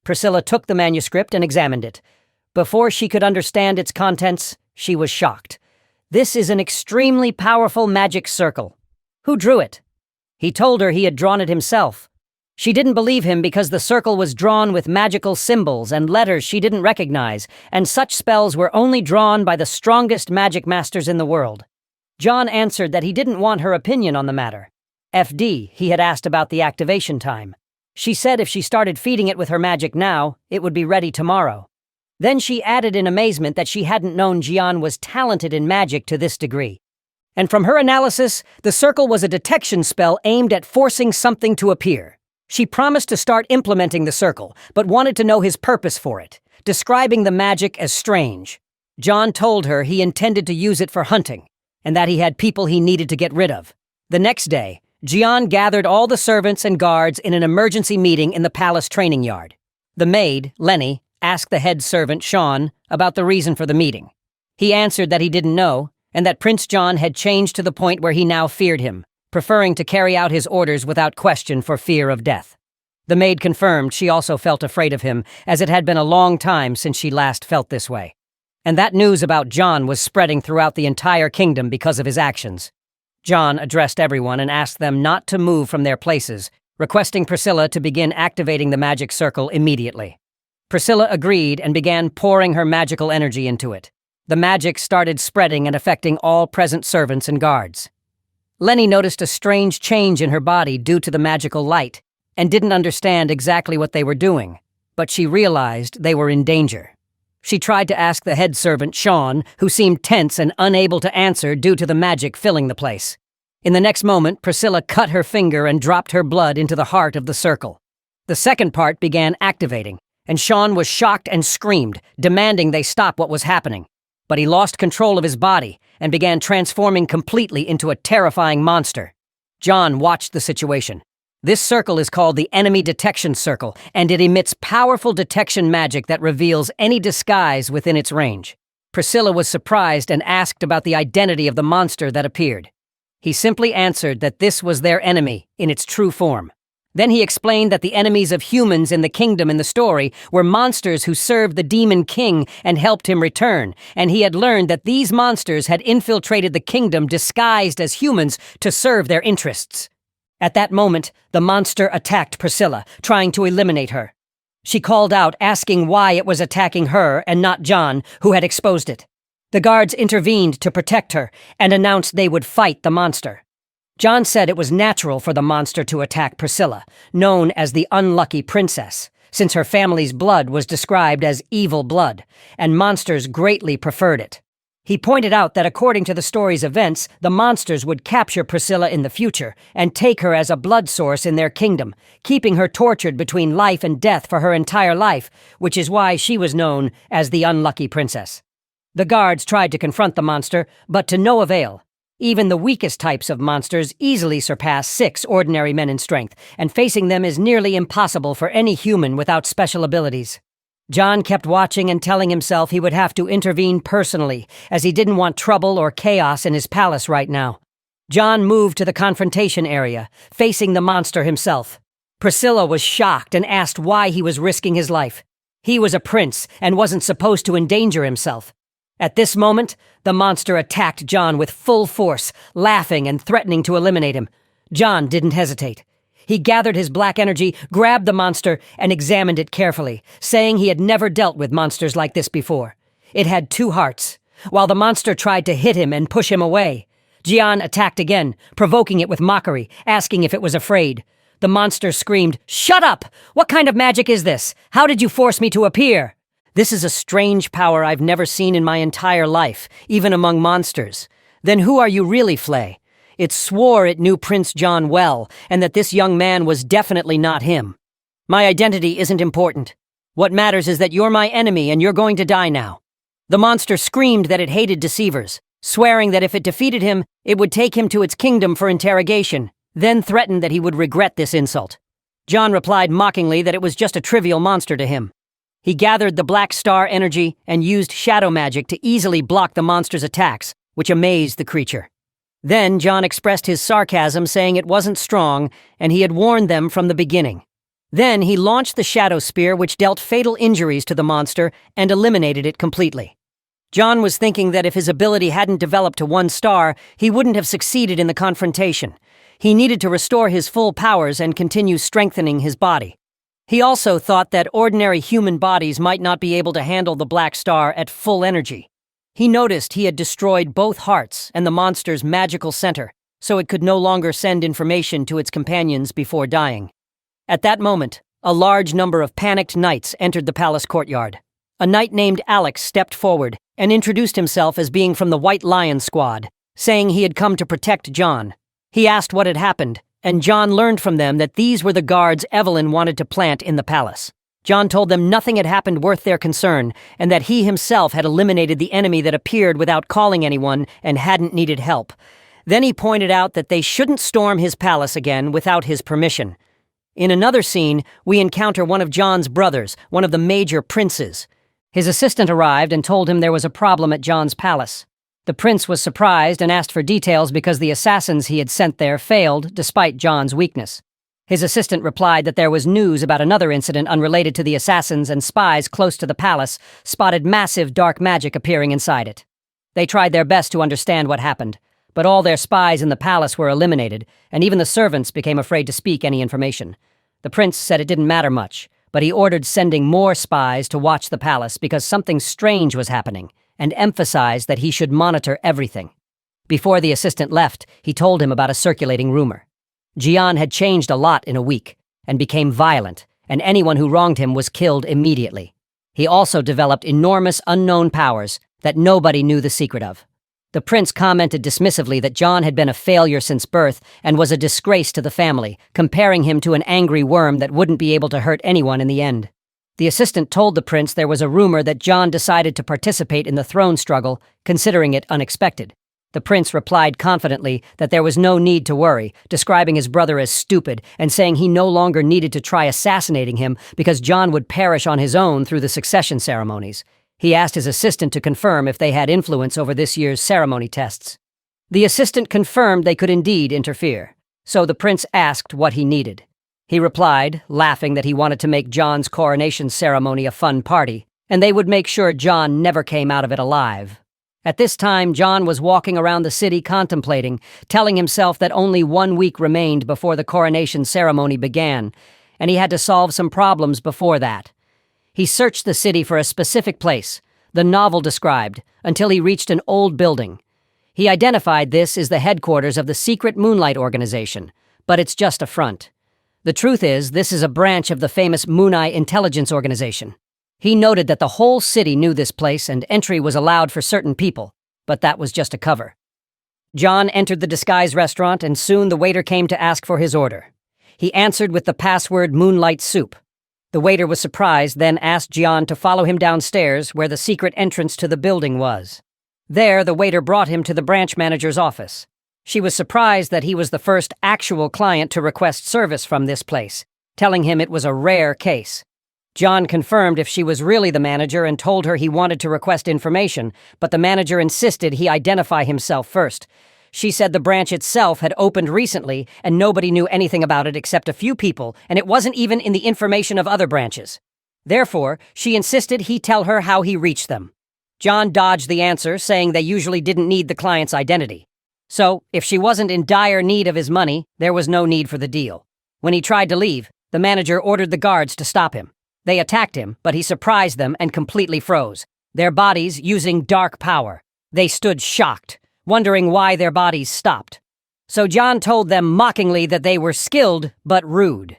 Priscilla took the manuscript and examined it. Before she could understand its contents, she was shocked. This is an extremely powerful magic circle. Who drew it? He told her he had drawn it himself. She didn't believe him because the circle was drawn with magical symbols and letters she didn't recognize, and such spells were only drawn by the strongest magic masters in the world. John answered that he didn't want her opinion on the matter. FD, he had asked about the activation time. She said if she started feeding it with her magic now, it would be ready tomorrow. Then she added in amazement that she hadn't known Jian was talented in magic to this degree. And from her analysis, the circle was a detection spell aimed at forcing something to appear. She promised to start implementing the circle, but wanted to know his purpose for it, describing the magic as strange. John told her he intended to use it for hunting, and that he had people he needed to get rid of. The next day, Jian gathered all the servants and guards in an emergency meeting in the palace training yard. The maid, Lenny, asked the head servant, Sean, about the reason for the meeting. He answered that he didn't know, and that Prince John had changed to the point where he now feared him, preferring to carry out his orders without question for fear of death. The maid confirmed she also felt afraid of him, as it had been a long time since she last felt this way. And that news about John was spreading throughout the entire kingdom because of his actions. John addressed everyone and asked them not to move from their places, requesting Priscilla to begin activating the magic circle immediately. Priscilla agreed and began pouring her magical energy into it. The magic started spreading and affecting all present servants and guards. Lenny noticed a strange change in her body due to the magical light and didn't understand exactly what they were doing, but she realized they were in danger. She tried to ask the head servant, Sean, who seemed tense and unable to answer due to the magic filling the place. In the next moment, Priscilla cut her finger and dropped her blood into the heart of the circle. The second part began activating, and Sean was shocked and screamed, demanding they stop what was happening. But he lost control of his body and began transforming completely into a terrifying monster. John watched the situation. This circle is called the Enemy Detection Circle, and it emits powerful detection magic that reveals any disguise within its range. Priscilla was surprised and asked about the identity of the monster that appeared. He simply answered that this was their enemy in its true form. Then he explained that the enemies of humans in the kingdom in the story were monsters who served the demon king and helped him return, and he had learned that these monsters had infiltrated the kingdom disguised as humans to serve their interests. At that moment, the monster attacked Priscilla, trying to eliminate her. She called out, asking why it was attacking her and not John, who had exposed it. The guards intervened to protect her and announced they would fight the monster. John said it was natural for the monster to attack Priscilla, known as the Unlucky Princess, since her family's blood was described as evil blood, and monsters greatly preferred it. He pointed out that according to the story's events, the monsters would capture Priscilla in the future and take her as a blood source in their kingdom, keeping her tortured between life and death for her entire life, which is why she was known as the Unlucky Princess. The guards tried to confront the monster, but to no avail. Even the weakest types of monsters easily surpass 6 ordinary men in strength, and facing them is nearly impossible for any human without special abilities. John kept watching and telling himself he would have to intervene personally, as he didn't want trouble or chaos in his palace right now. John moved to the confrontation area, facing the monster himself. Priscilla was shocked and asked why he was risking his life. He was a prince and wasn't supposed to endanger himself. At this moment, the monster attacked John with full force, laughing and threatening to eliminate him. John didn't hesitate. He gathered his black energy, grabbed the monster, and examined it carefully, saying he had never dealt with monsters like this before. It had 2 hearts. While the monster tried to hit him and push him away, Jian attacked again, provoking it with mockery, asking if it was afraid. The monster screamed, "Shut up! What kind of magic is this? How did you force me to appear?" "This is a strange power I've never seen in my entire life, even among monsters." "Then who are you really, Flay?" It swore it knew Prince John well, and that this young man was definitely not him. "My identity isn't important. What matters is that you're my enemy and you're going to die now." The monster screamed that it hated deceivers, swearing that if it defeated him, it would take him to its kingdom for interrogation, then threatened that he would regret this insult. John replied mockingly that it was just a trivial monster to him. He gathered the black star energy and used shadow magic to easily block the monster's attacks, which amazed the creature. Then John expressed his sarcasm, saying it wasn't strong, and he had warned them from the beginning. Then he launched the shadow spear, which dealt fatal injuries to the monster and eliminated it completely. John was thinking that if his ability hadn't developed to 1 star, he wouldn't have succeeded in the confrontation. He needed to restore his full powers and continue strengthening his body. He also thought that ordinary human bodies might not be able to handle the black star at full energy. He noticed he had destroyed both hearts and the monster's magical center, so it could no longer send information to its companions before dying. At that moment, a large number of panicked knights entered the palace courtyard. A knight named Alex stepped forward and introduced himself as being from the White Lion Squad, saying he had come to protect John. He asked what had happened, and John learned from them that these were the guards Evelyn wanted to plant in the palace. John told them nothing had happened worth their concern, and that he himself had eliminated the enemy that appeared without calling anyone and hadn't needed help. Then he pointed out that they shouldn't storm his palace again without his permission. In another scene, we encounter one of John's brothers, one of the major princes. His assistant arrived and told him there was a problem at John's palace. The prince was surprised and asked for details because the assassins he had sent there failed, despite John's weakness. His assistant replied that there was news about another incident unrelated to the assassins, and spies close to the palace spotted massive dark magic appearing inside it. They tried their best to understand what happened, but all their spies in the palace were eliminated, and even the servants became afraid to speak any information. The prince said it didn't matter much, but he ordered sending more spies to watch the palace because something strange was happening, and emphasized that he should monitor everything. Before the assistant left, he told him about a circulating rumor. Jian had changed a lot in a week, and became violent, and anyone who wronged him was killed immediately. He also developed enormous unknown powers that nobody knew the secret of. The prince commented dismissively that John had been a failure since birth and was a disgrace to the family, comparing him to an angry worm that wouldn't be able to hurt anyone in the end. The assistant told the prince there was a rumor that John decided to participate in the throne struggle, considering it unexpected. The prince replied confidently that there was no need to worry, describing his brother as stupid and saying he no longer needed to try assassinating him because John would perish on his own through the succession ceremonies. He asked his assistant to confirm if they had influence over this year's ceremony tests. The assistant confirmed they could indeed interfere, so the prince asked what he needed. He replied, laughing, that he wanted to make John's coronation ceremony a fun party, and they would make sure John never came out of it alive. At this time, John was walking around the city contemplating, telling himself that only 1 week remained before the coronation ceremony began, and he had to solve some problems before that. He searched the city for a specific place, the novel described, until he reached an old building. He identified this as the headquarters of the secret Moonlight organization, but it's just a front. The truth is, this is a branch of the famous Moonai intelligence organization. He noted that the whole city knew this place and entry was allowed for certain people, but that was just a cover. John entered the disguise restaurant, and soon the waiter came to ask for his order. He answered with the password Moonlight Soup. The waiter was surprised, then asked John to follow him downstairs where the secret entrance to the building was. There, the waiter brought him to the branch manager's office. She was surprised that he was the first actual client to request service from this place, telling him it was a rare case. John confirmed if she was really the manager and told her he wanted to request information, but the manager insisted he identify himself first. She said the branch itself had opened recently and nobody knew anything about it except a few people, and it wasn't even in the information of other branches. Therefore, she insisted he tell her how he reached them. John dodged the answer, saying they usually didn't need the client's identity. So, if she wasn't in dire need of his money, there was no need for the deal. When he tried to leave, the manager ordered the guards to stop him. They attacked him, but he surprised them and completely froze, their bodies using dark power. They stood shocked, wondering why their bodies stopped. So John told them mockingly that they were skilled but rude.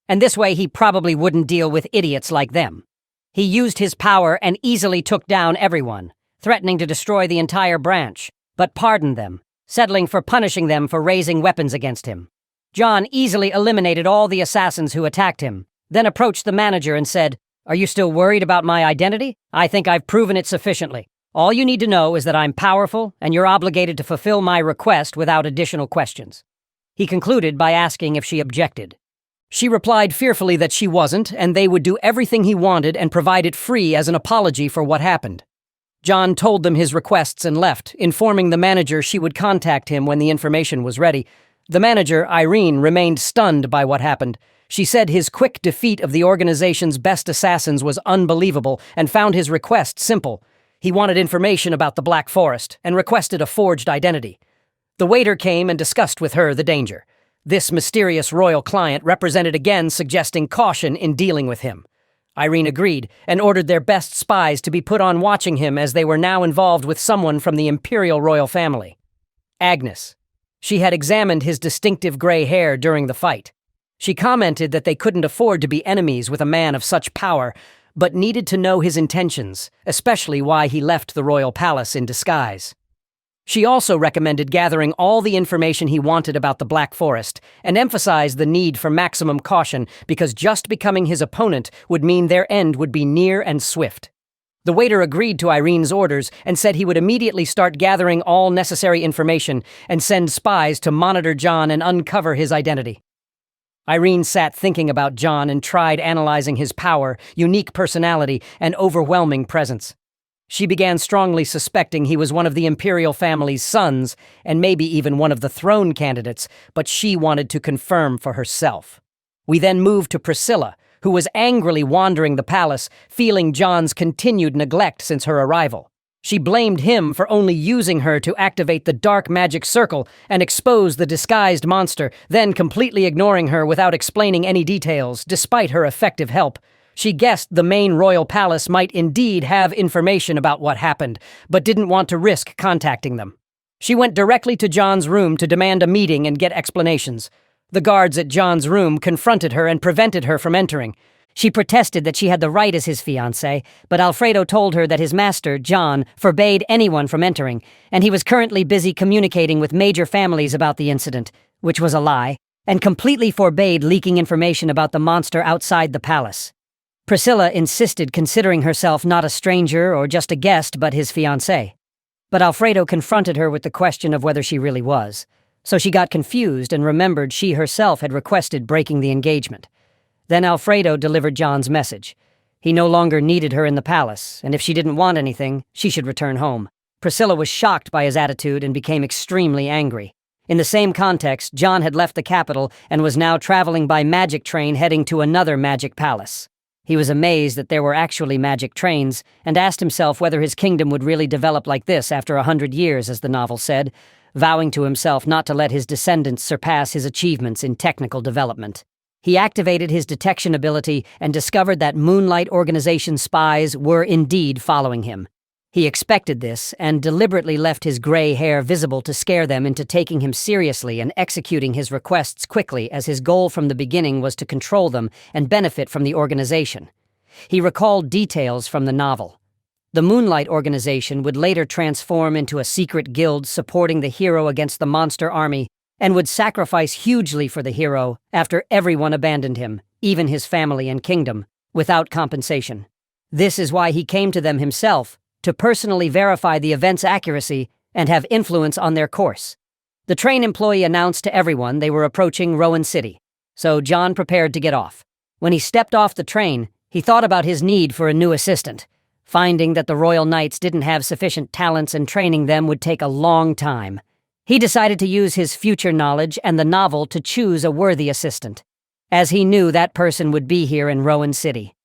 And this way he probably wouldn't deal with idiots like them. He used his power and easily took down everyone, threatening to destroy the entire branch, but pardoned them, settling for punishing them for raising weapons against him. John easily eliminated all the assassins who attacked him, then approached the manager and said, "Are you still worried about my identity? I think I've proven it sufficiently. All you need to know is that I'm powerful, and you're obligated to fulfill my request without additional questions." He concluded by asking if she objected. She replied fearfully that she wasn't, and they would do everything he wanted and provide it free as an apology for what happened. John told them his requests and left, informing the manager she would contact him when the information was ready. The manager, Irene, remained stunned by what happened. She said his quick defeat of the organization's best assassins was unbelievable and found his request simple. He wanted information about the Black Forest and requested a forged identity. The waiter came and discussed with her the danger. This mysterious royal client represented again suggesting caution in dealing with him. Irene agreed and ordered their best spies to be put on watching him as they were now involved with someone from the imperial royal family. Agnes. She had examined his distinctive gray hair during the fight. She commented that they couldn't afford to be enemies with a man of such power, but needed to know his intentions, especially why he left the royal palace in disguise. She also recommended gathering all the information he wanted about the Black Forest and emphasized the need for maximum caution because just becoming his opponent would mean their end would be near and swift. The waiter agreed to Irene's orders and said he would immediately start gathering all necessary information and send spies to monitor John and uncover his identity. Irene sat thinking about John and tried analyzing his power, unique personality, and overwhelming presence. She began strongly suspecting he was one of the imperial family's sons, and maybe even one of the throne candidates, but she wanted to confirm for herself. We then moved to Priscilla, who was angrily wandering the palace, feeling John's continued neglect since her arrival. She blamed him for only using her to activate the dark magic circle and expose the disguised monster, then completely ignoring her without explaining any details, despite her effective help. She guessed the main royal palace might indeed have information about what happened, but didn't want to risk contacting them. She went directly to John's room to demand a meeting and get explanations. The guards at John's room confronted her and prevented her from entering. She protested that she had the right as his fiancé, but Alfredo told her that his master, John, forbade anyone from entering, and he was currently busy communicating with major families about the incident, which was a lie, and completely forbade leaking information about the monster outside the palace. Priscilla insisted, considering herself not a stranger or just a guest but his fiancé. But Alfredo confronted her with the question of whether she really was, so she got confused and remembered she herself had requested breaking the engagement. Then Alfredo delivered John's message. He no longer needed her in the palace, and if she didn't want anything, she should return home. Priscilla was shocked by his attitude and became extremely angry. In the same context, John had left the capital and was now traveling by magic train heading to another magic palace. He was amazed that there were actually magic trains, and asked himself whether his kingdom would really develop like this after 100 years, as the novel said, vowing to himself not to let his descendants surpass his achievements in technical development. He activated his detection ability and discovered that Moonlight Organization spies were indeed following him. He expected this and deliberately left his gray hair visible to scare them into taking him seriously and executing his requests quickly, as his goal from the beginning was to control them and benefit from the organization. He recalled details from the novel. The Moonlight Organization would later transform into a secret guild supporting the hero against the monster army, and would sacrifice hugely for the hero after everyone abandoned him, even his family and kingdom, without compensation. This is why he came to them himself, to personally verify the event's accuracy and have influence on their course. The train employee announced to everyone they were approaching Rowan City, so John prepared to get off. When he stepped off the train, he thought about his need for a new assistant. Finding that the Royal Knights didn't have sufficient talents and training them would take a long time. He decided to use his future knowledge and the novel to choose a worthy assistant, as he knew that person would be here in Rowan City.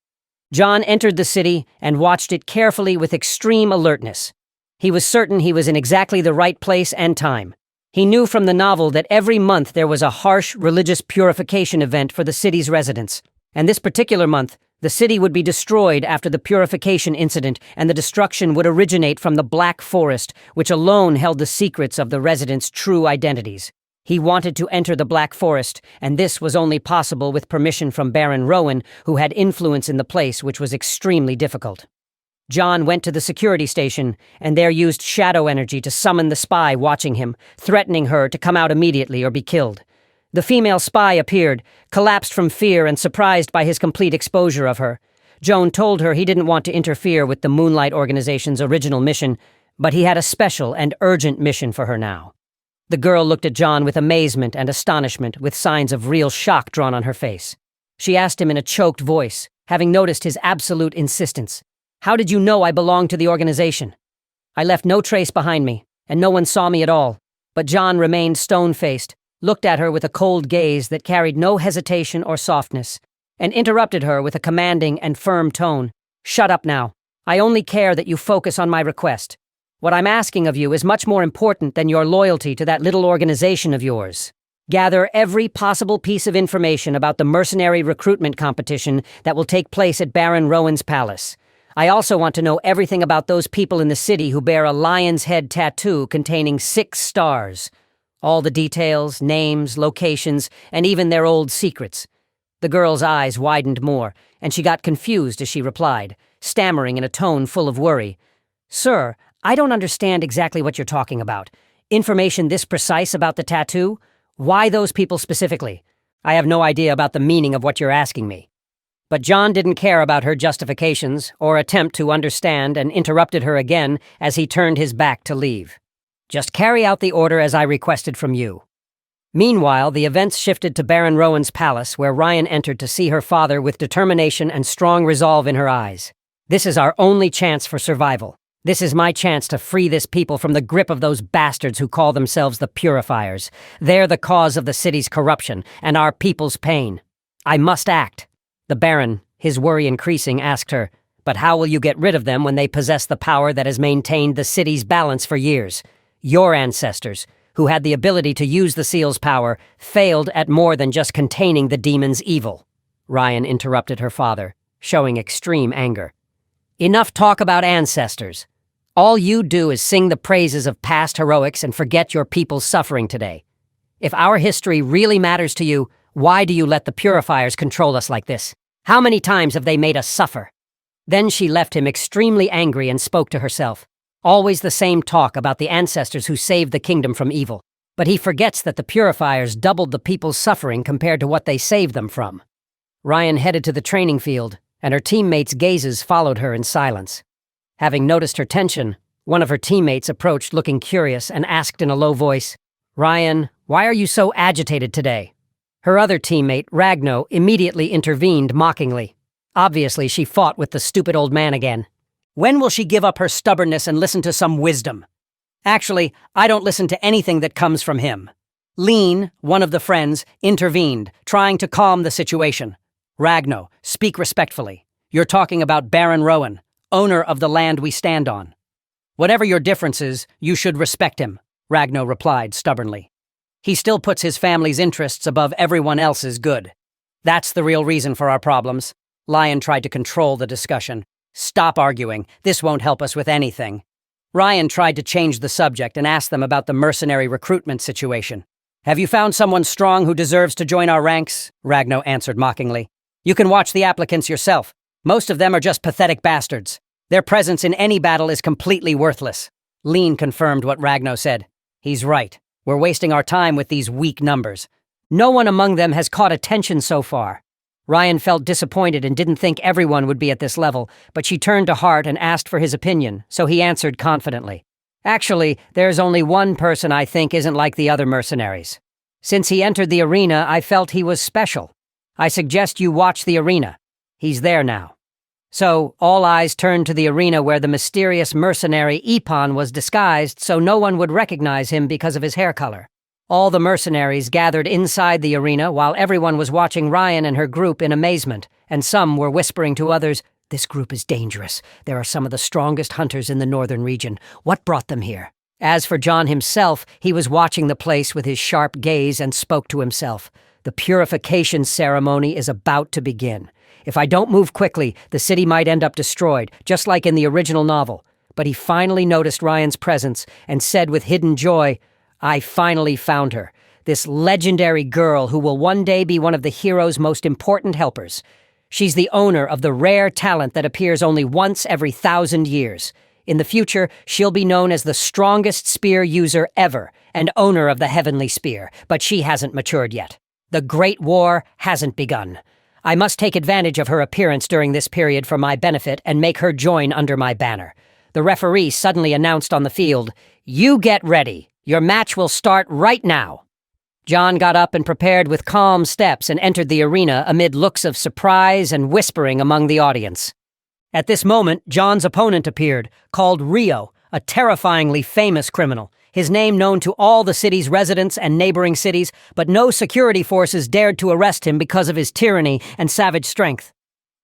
John entered the city and watched it carefully with extreme alertness. He was certain he was in exactly the right place and time. He knew from the novel that every month there was a harsh religious purification event for the city's residents, and this particular month, the city would be destroyed after the purification incident, and the destruction would originate from the Black Forest, which alone held the secrets of the residents' true identities. He wanted to enter the Black Forest, and this was only possible with permission from Baron Rowan, who had influence in the place, which was extremely difficult. John went to the security station, and there used shadow energy to summon the spy watching him, threatening her to come out immediately or be killed. The female spy appeared, collapsed from fear and surprised by his complete exposure of her. Joan told her he didn't want to interfere with the Moonlight Organization's original mission, but he had a special and urgent mission for her now. The girl looked at John with amazement and astonishment, with signs of real shock drawn on her face. She asked him in a choked voice, having noticed his absolute insistence. "How did you know I belonged to the organization?" "I left no trace behind me, and no one saw me at all." But John remained stone-faced, looked at her with a cold gaze that carried no hesitation or softness, and interrupted her with a commanding and firm tone. "Shut up now. I only care that you focus on my request. What I'm asking of you is much more important than your loyalty to that little organization of yours. Gather every possible piece of information about the mercenary recruitment competition that will take place at Baron Rowan's palace. I also want to know everything about those people in the city who bear a lion's head tattoo containing 6 stars. All the details, names, locations, and even their old secrets." The girl's eyes widened more, and she got confused as she replied, stammering in a tone full of worry. "Sir, I don't understand exactly what you're talking about. Information this precise about the tattoo? Why those people specifically? I have no idea about the meaning of what you're asking me." But John didn't care about her justifications or attempt to understand, and interrupted her again as he turned his back to leave. "Just carry out the order as I requested from you." Meanwhile, the events shifted to Baron Rowan's palace, where Ryan entered to see her father with determination and strong resolve in her eyes. "This is our only chance for survival. This is my chance to free this people from the grip of those bastards who call themselves the Purifiers. They're the cause of the city's corruption and our people's pain. I must act." The Baron, his worry increasing, asked her, "But how will you get rid of them when they possess the power that has maintained the city's balance for years? Your ancestors, who had the ability to use the seal's power, failed at more than just containing the demon's evil." Ryan interrupted her father, showing extreme anger. "Enough talk about ancestors. All you do is sing the praises of past heroics and forget your people's suffering today. If our history really matters to you, why do you let the Purifiers control us like this? How many times have they made us suffer?" Then she left him extremely angry and spoke to herself. Always the same talk about the ancestors who saved the kingdom from evil. But he forgets that the Purifiers doubled the people's suffering compared to what they saved them from. Ryan headed to the training field, and her teammates' gazes followed her in silence. Having noticed her tension, one of her teammates approached looking curious and asked in a low voice, "Ryan, why are you so agitated today?" Her other teammate, Ragno, immediately intervened mockingly. Obviously, she fought with the stupid old man again. When will she give up her stubbornness and listen to some wisdom? Actually, I don't listen to anything that comes from him. Lean, one of the friends, intervened, trying to calm the situation. "Ragno, speak respectfully. You're talking about Baron Rowan, owner of the land we stand on. Whatever your differences, you should respect him," Ragno replied stubbornly. "He still puts his family's interests above everyone else's good. That's the real reason for our problems." Lion tried to control the discussion. "Stop arguing. This won't help us with anything." Ryan tried to change the subject and asked them about the mercenary recruitment situation. "Have you found someone strong who deserves to join our ranks?" Ragno answered mockingly. "You can watch the applicants yourself. Most of them are just pathetic bastards. Their presence in any battle is completely worthless." Lean confirmed what Ragno said. "He's right. We're wasting our time with these weak numbers. No one among them has caught attention so far." Ryan felt disappointed and didn't think everyone would be at this level, but she turned to Hart and asked for his opinion, so he answered confidently. "Actually, there's only one person I think isn't like the other mercenaries. Since he entered the arena, I felt he was special. I suggest you watch the arena. He's there now." So, all eyes turned to the arena where the mysterious mercenary Ipan was disguised so no one would recognize him because of his hair color. All the mercenaries gathered inside the arena while everyone was watching Ryan and her group in amazement, and some were whispering to others, "This group is dangerous. There are some of the strongest hunters in the northern region. What brought them here?" As for John himself, he was watching the place with his sharp gaze and spoke to himself. "The purification ceremony is about to begin. If I don't move quickly, the city might end up destroyed, just like in the original novel." But he finally noticed Ryan's presence and said with hidden joy, "I finally found her, this legendary girl who will one day be one of the hero's most important helpers. She's the owner of the rare talent that appears only once every 1,000 years. In the future, she'll be known as the strongest spear user ever and owner of the heavenly spear, but she hasn't matured yet. The Great War hasn't begun. I must take advantage of her appearance during this period for my benefit and make her join under my banner. The referee suddenly announced on the field, "You get ready. Your match will start right now." John got up and prepared with calm steps and entered the arena amid looks of surprise and whispering among the audience. At this moment, John's opponent appeared, called Rio, a terrifyingly famous criminal, his name known to all the city's residents and neighboring cities, but no security forces dared to arrest him because of his tyranny and savage strength.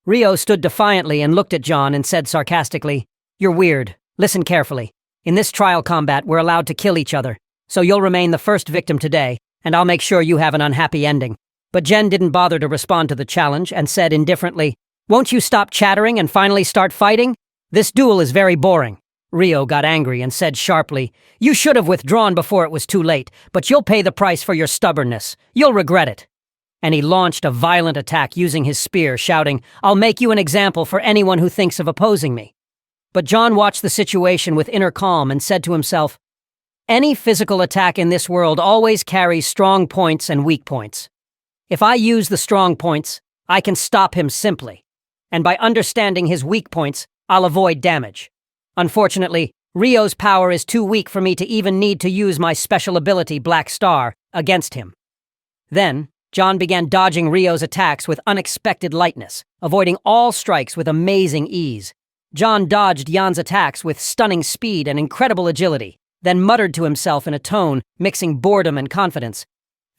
Rio stood defiantly and looked at John and said sarcastically, "You're weird. Listen carefully. In this trial combat, we're allowed to kill each other, so you'll remain the first victim today, and I'll make sure you have an unhappy ending." But Jen didn't bother to respond to the challenge and said indifferently, "Won't you stop chattering and finally start fighting? This duel is very boring." Rio got angry and said sharply, "You should have withdrawn before it was too late, but you'll pay the price for your stubbornness. You'll regret it." And he launched a violent attack using his spear, shouting, "I'll make you an example for anyone who thinks of opposing me." But John watched the situation with inner calm and said to himself, "Any physical attack in this world always carries strong points and weak points. If I use the strong points, I can stop him simply. And by understanding his weak points, I'll avoid damage. Unfortunately, Rio's power is too weak for me to even need to use my special ability, Black Star, against him." Then, John began dodging Rio's attacks with unexpected lightness, avoiding all strikes with amazing ease. John dodged Jan's attacks with stunning speed and incredible agility, then muttered to himself in a tone mixing boredom and confidence,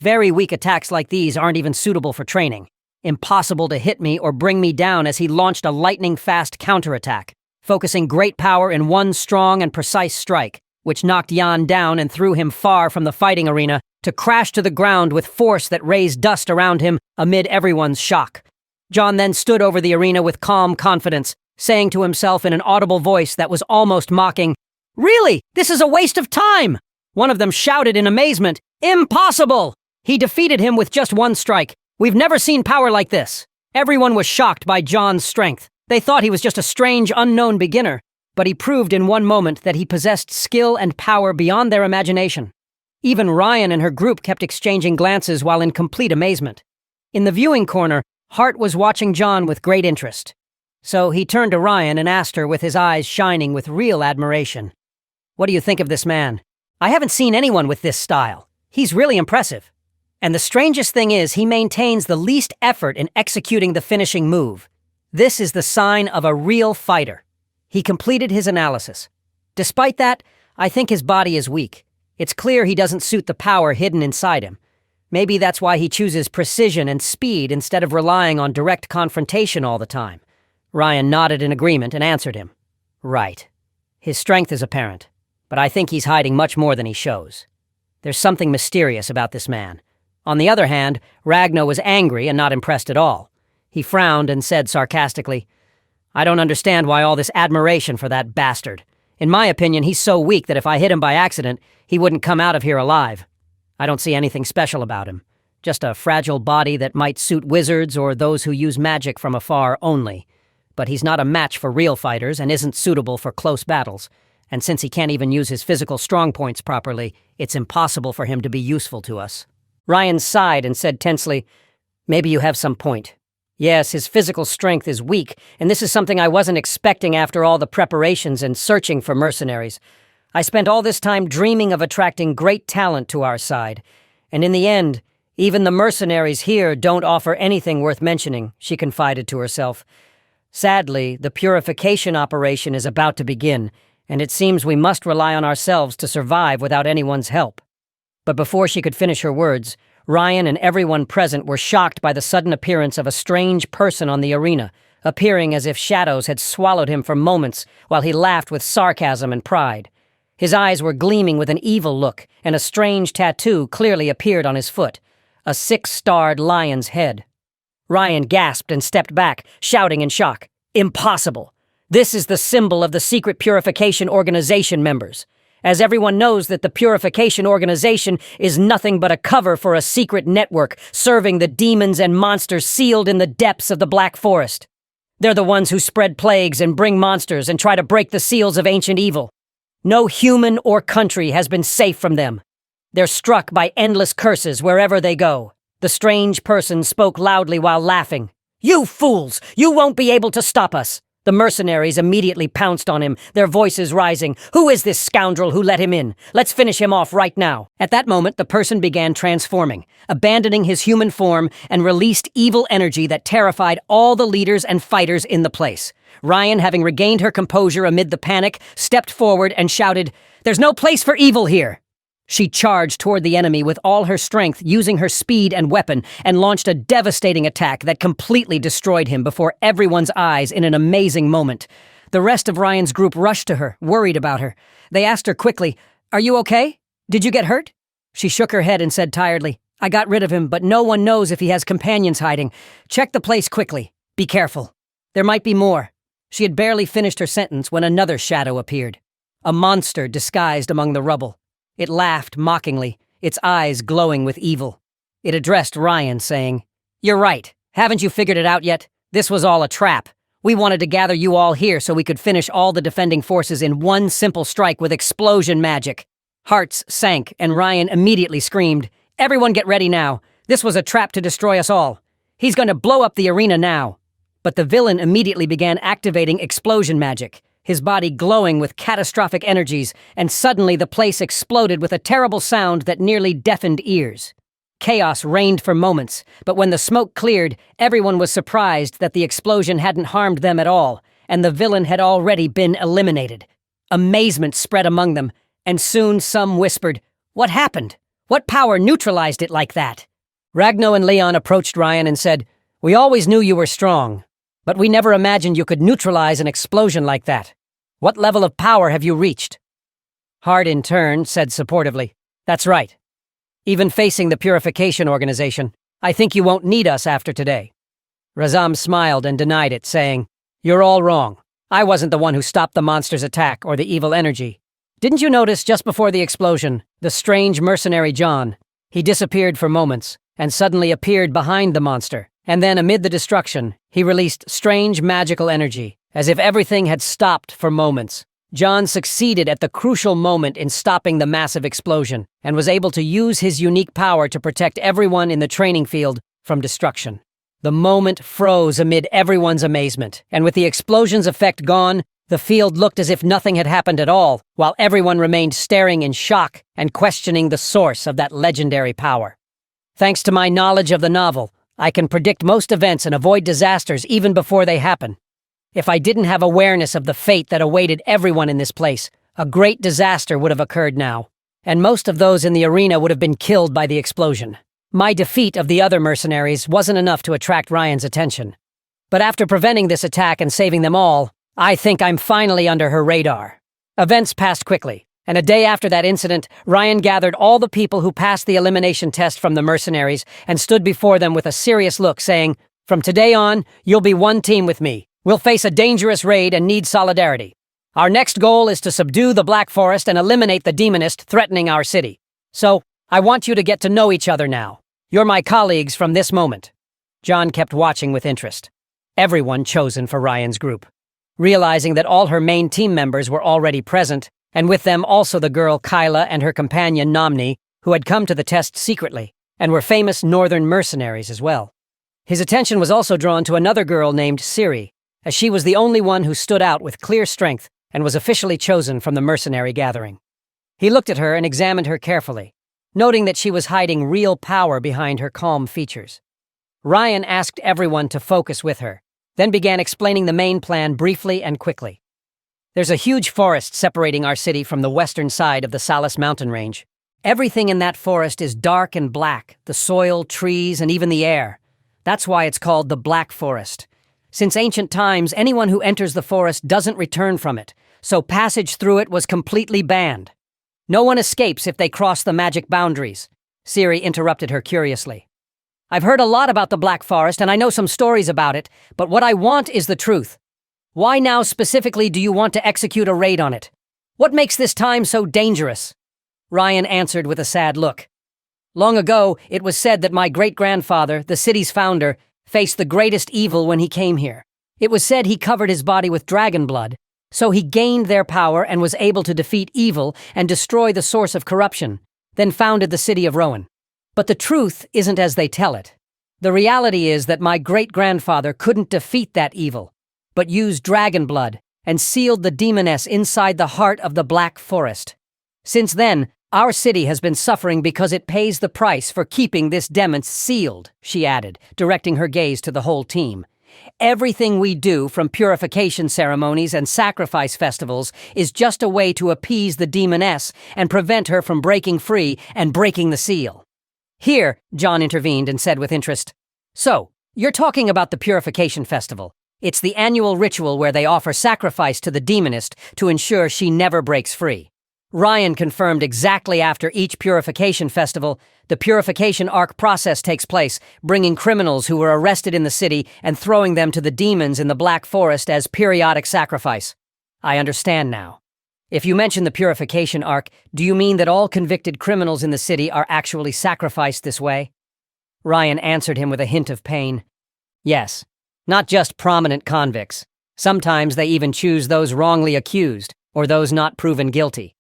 "Very weak attacks like these aren't even suitable for training. Impossible to hit me or bring me down," as he launched a lightning-fast counterattack, focusing great power in one strong and precise strike, which knocked Jan down and threw him far from the fighting arena to crash to the ground with force that raised dust around him amid everyone's shock. John then stood over the arena with calm confidence, saying to himself in an audible voice that was almost mocking, "Really? This is a waste of time!" One of them shouted in amazement, "Impossible!" He defeated him with just one strike. "We've never seen power like this." Everyone was shocked by John's strength. They thought he was just a strange, unknown beginner, but he proved in one moment that he possessed skill and power beyond their imagination. Even Ryan and her group kept exchanging glances while in complete amazement. In the viewing corner, Hart was watching John with great interest. So he turned to Ryan and asked her with his eyes shining with real admiration, "What do you think of this man? I haven't seen anyone with this style. He's really impressive. And the strangest thing is he maintains the least effort in executing the finishing move. This is the sign of a real fighter." He completed his analysis. "Despite that, I think his body is weak. It's clear he doesn't suit the power hidden inside him. Maybe that's why he chooses precision and speed instead of relying on direct confrontation all the time." Ryan nodded in agreement and answered him, "Right. His strength is apparent, but I think he's hiding much more than he shows. There's something mysterious about this man." On the other hand, Ragnar was angry and not impressed at all. He frowned and said sarcastically, "I don't understand why all this admiration for that bastard. In my opinion, he's so weak that if I hit him by accident, he wouldn't come out of here alive. I don't see anything special about him. Just a fragile body that might suit wizards or those who use magic from afar only. But he's not a match for real fighters and isn't suitable for close battles. And since he can't even use his physical strong points properly, it's impossible for him to be useful to us." Ryan sighed and said tensely, "Maybe you have some point. Yes, his physical strength is weak, and this is something I wasn't expecting after all the preparations and searching for mercenaries. I spent all this time dreaming of attracting great talent to our side, and in the end, even the mercenaries here don't offer anything worth mentioning," she confided to herself. "Sadly, the purification operation is about to begin, and it seems we must rely on ourselves to survive without anyone's help." But before she could finish her words, Ryan and everyone present were shocked by the sudden appearance of a strange person on the arena, appearing as if shadows had swallowed him for moments while he laughed with sarcasm and pride. His eyes were gleaming with an evil look, and a strange tattoo clearly appeared on his foot, a 6-starred lion's head. Ryan gasped and stepped back, shouting in shock, "Impossible! This is the symbol of the Secret Purification Organization members. As everyone knows that the Purification Organization is nothing but a cover for a secret network serving the demons and monsters sealed in the depths of the Black Forest. They're the ones who spread plagues and bring monsters and try to break the seals of ancient evil. No human or country has been safe from them. They're struck by endless curses wherever they go." The strange person spoke loudly while laughing. "You fools! You won't be able to stop us!" The mercenaries immediately pounced on him, their voices rising. "Who is this scoundrel who let him in? Let's finish him off right now." At that moment, the person began transforming, abandoning his human form, and released evil energy that terrified all the leaders and fighters in the place. Ryan, having regained her composure amid the panic, stepped forward and shouted, "There's no place for evil here!" She charged toward the enemy with all her strength, using her speed and weapon, and launched a devastating attack that completely destroyed him before everyone's eyes in an amazing moment. The rest of Ryan's group rushed to her, worried about her. They asked her quickly, "Are you okay? Did you get hurt?" She shook her head and said tiredly, "I got rid of him, but no one knows if he has companions hiding. Check the place quickly. Be careful. There might be more." She had barely finished her sentence when another shadow appeared. A monster disguised among the rubble. It laughed mockingly, its eyes glowing with evil. It addressed Ryan, saying, "You're right. Haven't you figured it out yet? This was all a trap. We wanted to gather you all here so we could finish all the defending forces in one simple strike with explosion magic." Hearts sank, and Ryan immediately screamed, "Everyone get ready now. This was a trap to destroy us all. He's going to blow up the arena now." But the villain immediately began activating explosion magic, his body glowing with catastrophic energies, and suddenly the place exploded with a terrible sound that nearly deafened ears. Chaos reigned for moments, but when the smoke cleared, everyone was surprised that the explosion hadn't harmed them at all, and the villain had already been eliminated. Amazement spread among them, and soon some whispered, "What happened? What power neutralized it like that?" Ragno and Leon approached Ryan and said, "We always knew you were strong, but we never imagined you could neutralize an explosion like that. What level of power have you reached?" Hard in turn said supportively, "That's right. Even facing the Purification Organization, I think you won't need us after today." Razam smiled and denied it, saying, "You're all wrong. I wasn't the one who stopped the monster's attack or the evil energy. Didn't you notice just before the explosion, the strange mercenary John? He disappeared for moments and suddenly appeared behind the monster, and then amid the destruction, he released strange magical energy, as if everything had stopped for moments. John succeeded at the crucial moment in stopping the massive explosion, and was able to use his unique power to protect everyone in the training field from destruction. The moment froze amid everyone's amazement, and with the explosion's effect gone, the field looked as if nothing had happened at all, while everyone remained staring in shock and questioning the source of that legendary power. Thanks to my knowledge of the novel, I can predict most events and avoid disasters even before they happen. If I didn't have awareness of the fate that awaited everyone in this place, a great disaster would have occurred now, and most of those in the arena would have been killed by the explosion. My defeat of the other mercenaries wasn't enough to attract Ryan's attention. But after preventing this attack and saving them all, I think I'm finally under her radar. Events passed quickly, and a day after that incident, Ryan gathered all the people who passed the elimination test from the mercenaries and stood before them with a serious look, saying, "From today on, you'll be one team with me. We'll face a dangerous raid and need solidarity. Our next goal is to subdue the Black Forest and eliminate the demonist threatening our city. So, I want you to get to know each other now. You're my colleagues from this moment." John kept watching with interest. Everyone chosen for Ryan's group. Realizing that all her main team members were already present, and with them also the girl Kyla and her companion Nomni, who had come to the test secretly, and were famous northern mercenaries as well. His attention was also drawn to another girl named Siri, as she was the only one who stood out with clear strength and was officially chosen from the mercenary gathering. He looked at her and examined her carefully, noting that she was hiding real power behind her calm features. Ryan asked everyone to focus with her, then began explaining the main plan briefly and quickly. There's a huge forest separating our city from the western side of the Salis mountain range. Everything in that forest is dark and black, the soil, trees, and even the air. That's why it's called the Black Forest. Since ancient times, anyone who enters the forest doesn't return from it, so passage through it was completely banned. No one escapes if they cross the magic boundaries. Siri interrupted her curiously. "I've heard a lot about the Black Forest, and I know some stories about it, but what I want is the truth. Why now specifically do you want to execute a raid on it? What makes this time so dangerous?" Ryan answered with a sad look. "Long ago, it was said that my great-grandfather, the city's founder, faced the greatest evil when he came here. It was said he covered his body with dragon blood, so he gained their power and was able to defeat evil and destroy the source of corruption, then founded the city of Rowan. But the truth isn't as they tell it. The reality is that my great-grandfather couldn't defeat that evil, but used dragon blood and sealed the demoness inside the heart of the Black Forest. Since then, our city has been suffering because it pays the price for keeping this demon sealed, she added, directing her gaze to the whole team. Everything we do, from purification ceremonies and sacrifice festivals, is just a way to appease the demoness and prevent her from breaking free and breaking the seal. Here, John intervened and said with interest, "So, you're talking about the Purification Festival. It's the annual ritual where they offer sacrifice to the demonist to ensure she never breaks free." Ryan confirmed exactly after each Purification Festival, the Purification Arc process takes place, bringing criminals who were arrested in the city and throwing them to the demons in the Black Forest as periodic sacrifice. I understand now. If you mention the Purification Arc, do you mean that all convicted criminals in the city are actually sacrificed this way? Ryan answered him with a hint of pain. Yes, not just prominent convicts. Sometimes they even choose those wrongly accused, or those not proven guilty.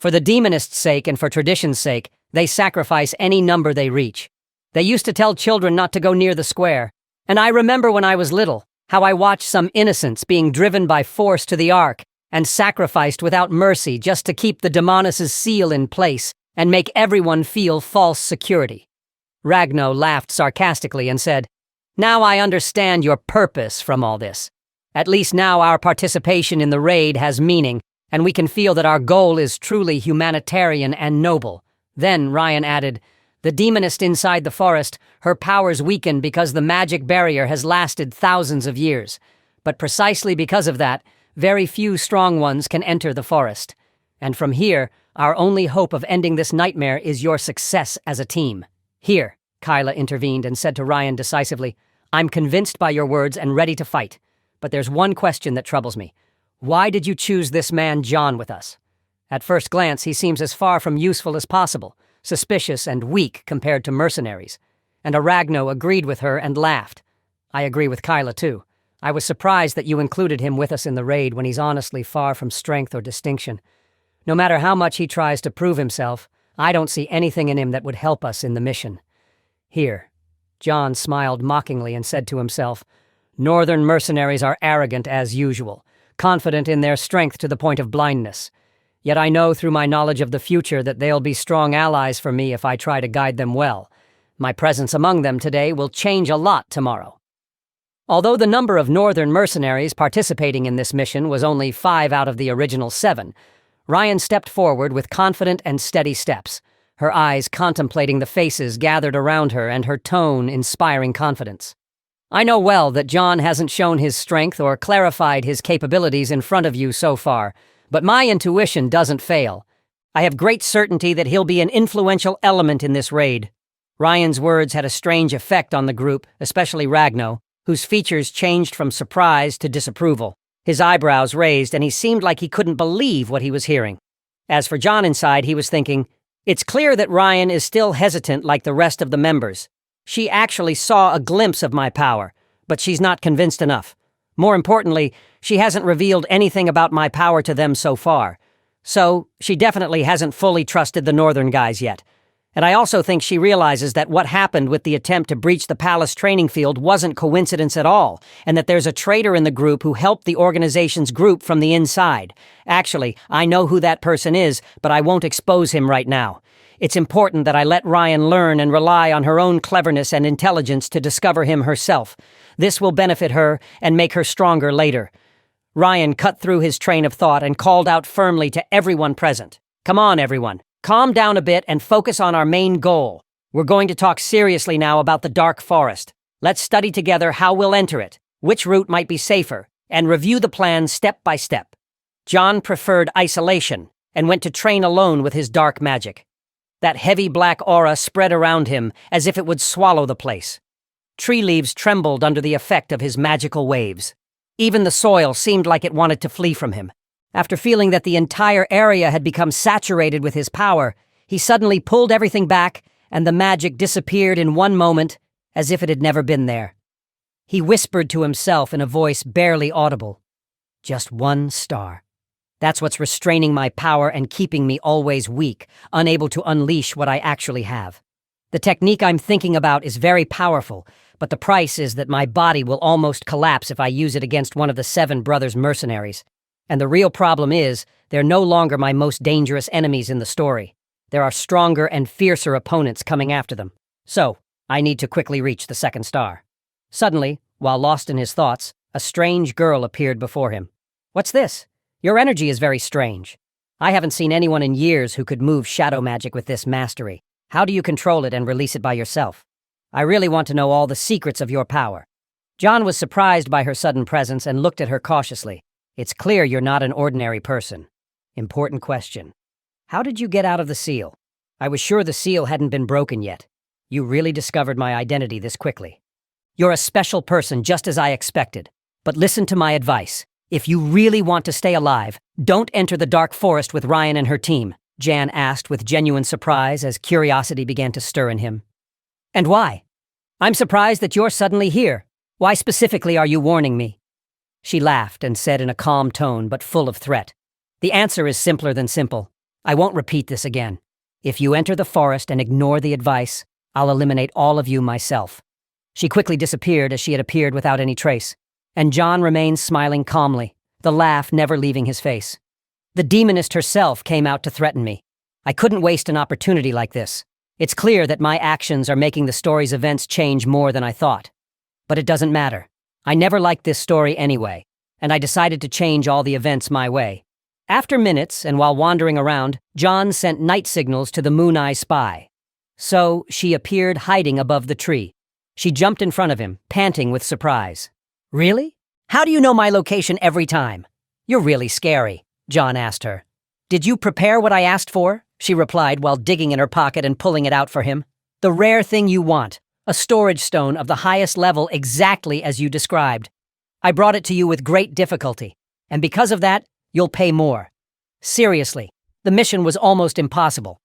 For the demonist's sake and for tradition's sake, they sacrifice any number they reach. They used to tell children not to go near the square, and I remember when I was little, how I watched some innocents being driven by force to the Ark and sacrificed without mercy just to keep the demoness's seal in place and make everyone feel false security. Ragno laughed sarcastically and said, "Now I understand your purpose from all this. At least now our participation in the raid has meaning, and we can feel that our goal is truly humanitarian and noble." Then Ryan added, "The demonist inside the forest, her powers weaken because the magic barrier has lasted thousands of years. But precisely because of that, very few strong ones can enter the forest. And from here, our only hope of ending this nightmare is your success as a team." "Here," Kyla intervened and said to Ryan decisively, "I'm convinced by your words and ready to fight. But there's one question that troubles me. Why did you choose this man John with us? At first glance, he seems as far from useful as possible, suspicious and weak compared to mercenaries." And Aragno agreed with her and laughed. "I agree with Kyla, too. I was surprised that you included him with us in the raid when he's honestly far from strength or distinction. No matter how much he tries to prove himself, I don't see anything in him that would help us in the mission." Here, John smiled mockingly and said to himself, "Northern mercenaries are arrogant as usual, confident in their strength to the point of blindness. Yet I know through my knowledge of the future that they'll be strong allies for me if I try to guide them well. My presence among them today will change a lot tomorrow." Although the number of Northern mercenaries participating in this mission was only 5 out of the original 7, Ryan stepped forward with confident and steady steps, her eyes contemplating the faces gathered around her and her tone inspiring confidence. "I know well that John hasn't shown his strength or clarified his capabilities in front of you so far, but my intuition doesn't fail. I have great certainty that he'll be an influential element in this raid." Ryan's words had a strange effect on the group, especially Ragno, whose features changed from surprise to disapproval. His eyebrows raised, and he seemed like he couldn't believe what he was hearing. As for John inside, he was thinking, "It's clear that Ryan is still hesitant like the rest of the members. She actually saw a glimpse of my power, but she's not convinced enough. More importantly, she hasn't revealed anything about my power to them so far. So, she definitely hasn't fully trusted the Northern guys yet. And I also think she realizes that what happened with the attempt to breach the palace training field wasn't coincidence at all, and that there's a traitor in the group who helped the organization's group from the inside. Actually, I know who that person is, but I won't expose him right now. It's important that I let Ryan learn and rely on her own cleverness and intelligence to discover him herself. This will benefit her and make her stronger later." Ryan cut through his train of thought and called out firmly to everyone present. "Come on, everyone. Calm down a bit and focus on our main goal. We're going to talk seriously now about the Dark Forest. Let's study together how we'll enter it, which route might be safer, and review the plan step by step." John preferred isolation and went to train alone with his dark magic. That heavy black aura spread around him as if it would swallow the place. Tree leaves trembled under the effect of his magical waves. Even the soil seemed like it wanted to flee from him. After feeling that the entire area had become saturated with his power, he suddenly pulled everything back, and the magic disappeared in one moment, as if it had never been there. He whispered to himself in a voice barely audible, "Just one star. That's what's restraining my power and keeping me always weak, unable to unleash what I actually have." The technique I'm thinking about is very powerful, but the price is that my body will almost collapse if I use it against one of the 7 brothers' mercenaries. And the real problem is, they're no longer my most dangerous enemies in the story. There are stronger and fiercer opponents coming after them. So, I need to quickly reach the 2nd star. Suddenly, while lost in his thoughts, a strange girl appeared before him. "What's this? Your energy is very strange. I haven't seen anyone in years who could move shadow magic with this mastery. How do you control it and release it by yourself? I really want to know all the secrets of your power." John was surprised by her sudden presence and looked at her cautiously. "It's clear you're not an ordinary person." "Important question. How did you get out of the seal? I was sure the seal hadn't been broken yet. You really discovered my identity this quickly." "You're a special person, just as I expected. But listen to my advice. If you really want to stay alive, don't enter the dark forest with Ryan and her team," Jan asked with genuine surprise as curiosity began to stir in him. "And why? I'm surprised that you're suddenly here. Why specifically are you warning me?" She laughed and said in a calm tone but full of threat, "The answer is simpler than simple. I won't repeat this again. If you enter the forest and ignore the advice, I'll eliminate all of you myself." She quickly disappeared as she had appeared without any trace, and John remained smiling calmly, the laugh never leaving his face. The demonist herself came out to threaten me. I couldn't waste an opportunity like this. It's clear that my actions are making the story's events change more than I thought. But it doesn't matter. I never liked this story anyway, and I decided to change all the events my way. After minutes, and while wandering around, John sent night signals to the Moon Eye spy. So she appeared hiding above the tree. She jumped in front of him, panting with surprise. "Really? How do you know my location every time?" "You're really scary," John asked her. "Did you prepare what I asked for?" she replied while digging in her pocket and pulling it out for him. "The rare thing you want, a storage stone of the highest level exactly as you described. I brought it to you with great difficulty, and because of that, you'll pay more. Seriously, the mission was almost impossible.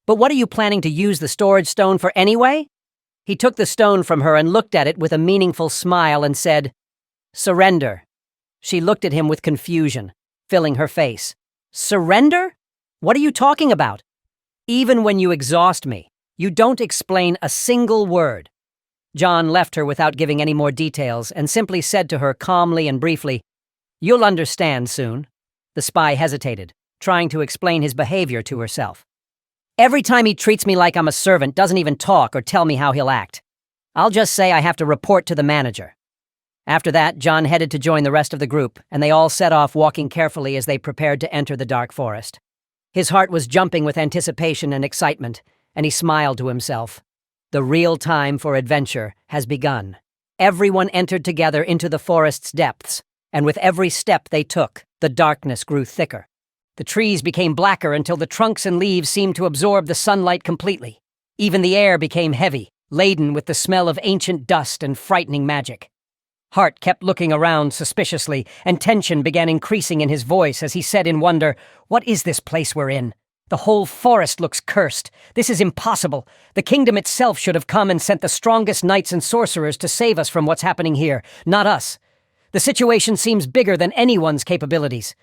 But what are you planning to use the storage stone for anyway?" He took the stone from her and looked at it with a meaningful smile and said, "Surrender." She looked at him with confusion, filling her face. "Surrender? What are you talking about? Even when you exhaust me, you don't explain a single word." John left her without giving any more details and simply said to her calmly and briefly, "You'll understand soon." The spy hesitated, trying to explain his behavior to herself. "Every time he treats me like I'm a servant, doesn't even talk or tell me how he'll act. I'll just say I have to report to the manager." After that, John headed to join the rest of the group, and they all set off walking carefully as they prepared to enter the dark forest. His heart was jumping with anticipation and excitement, and he smiled to himself. The real time for adventure has begun. Everyone entered together into the forest's depths, and with every step they took, the darkness grew thicker. The trees became blacker until the trunks and leaves seemed to absorb the sunlight completely. Even the air became heavy, laden with the smell of ancient dust and frightening magic. Hart kept looking around suspiciously, and tension began increasing in his voice as he said in wonder, "What is this place we're in? The whole forest looks cursed. This is impossible. The kingdom itself should have come and sent the strongest knights and sorcerers to save us from what's happening here, not us. The situation seems bigger than anyone's capabilities."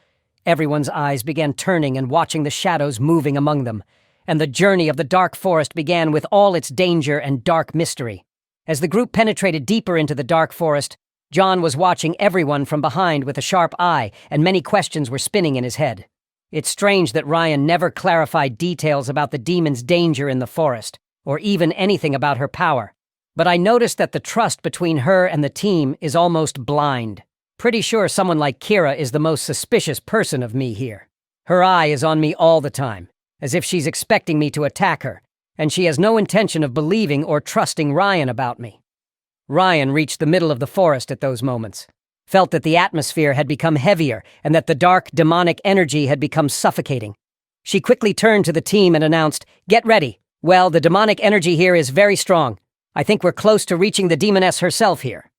Everyone's eyes began turning and watching the shadows moving among them, and the journey of the dark forest began with all its danger and dark mystery. As the group penetrated deeper into the dark forest, John was watching everyone from behind with a sharp eye, and many questions were spinning in his head. It's strange that Ryan never clarified details about the demon's danger in the forest, or even anything about her power. But I noticed that the trust between her and the team is almost blind. Pretty sure someone like Kira is the most suspicious person of me here. Her eye is on me all the time, as if she's expecting me to attack her, and she has no intention of believing or trusting Ryan about me. Ryan reached the middle of the forest at those moments, felt that the atmosphere had become heavier and that the dark, demonic energy had become suffocating. She quickly turned to the team and announced, "Get ready. Well, the demonic energy here is very strong. I think we're close to reaching the demoness herself here."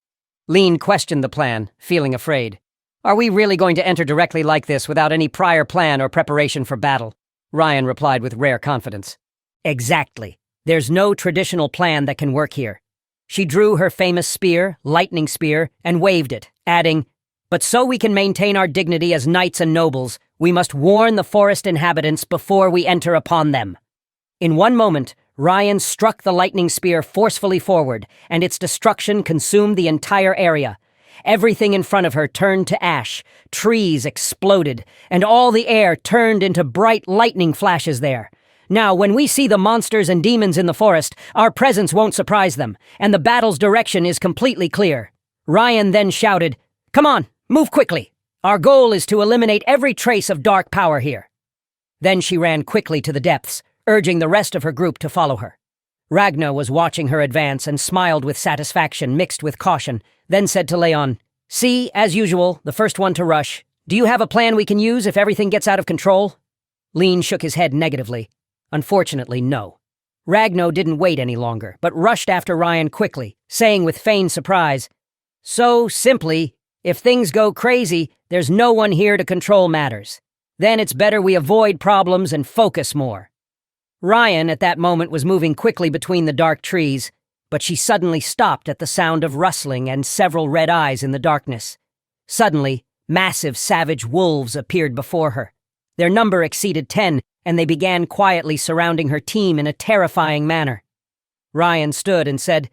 Lean questioned the plan, feeling afraid. "Are we really going to enter directly like this without any prior plan or preparation for battle?" Ryan replied with rare confidence. "Exactly. There's no traditional plan that can work here." She drew her famous spear, lightning spear, and waved it, adding, "But so we can maintain our dignity as knights and nobles, we must warn the forest inhabitants before we enter upon them." In one moment, Ryan struck the lightning spear forcefully forward, and its destruction consumed the entire area. Everything in front of her turned to ash, trees exploded, and all the air turned into bright lightning flashes there. Now, when we see the monsters and demons in the forest, our presence won't surprise them, and the battle's direction is completely clear. Ryan then shouted, "Come on, move quickly! Our goal is to eliminate every trace of dark power here." Then she ran quickly to the depths, urging the rest of her group to follow her. Ragnar was watching her advance and smiled with satisfaction mixed with caution, then said to Leon, "See, as usual, the first one to rush. Do you have a plan we can use if everything gets out of control?" Lean shook his head negatively. Unfortunately, no. Ragnar didn't wait any longer, but rushed after Ryan quickly, saying with feigned surprise, "So, simply, if things go crazy, there's no one here to control matters. Then it's better we avoid problems and focus more." Ryan, at that moment, was moving quickly between the dark trees, but she suddenly stopped at the sound of rustling and several red eyes in the darkness. Suddenly, massive savage wolves appeared before her. Their number exceeded 10, and they began quietly surrounding her team in a terrifying manner. Ryan stood and said,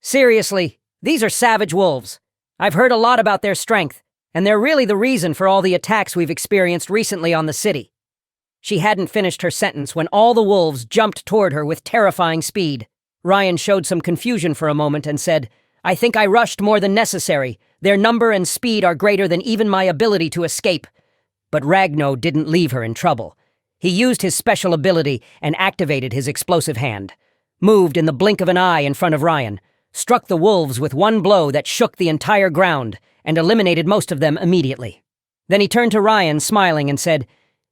"Seriously, these are savage wolves. I've heard a lot about their strength, and they're really the reason for all the attacks we've experienced recently on the city." She hadn't finished her sentence when all the wolves jumped toward her with terrifying speed. Ryan showed some confusion for a moment and said, "I think I rushed more than necessary. Their number and speed are greater than even my ability to escape." But Ragnar didn't leave her in trouble. He used his special ability and activated his explosive hand, moved in the blink of an eye in front of Ryan, struck the wolves with one blow that shook the entire ground, and eliminated most of them immediately. Then he turned to Ryan, smiling, and said,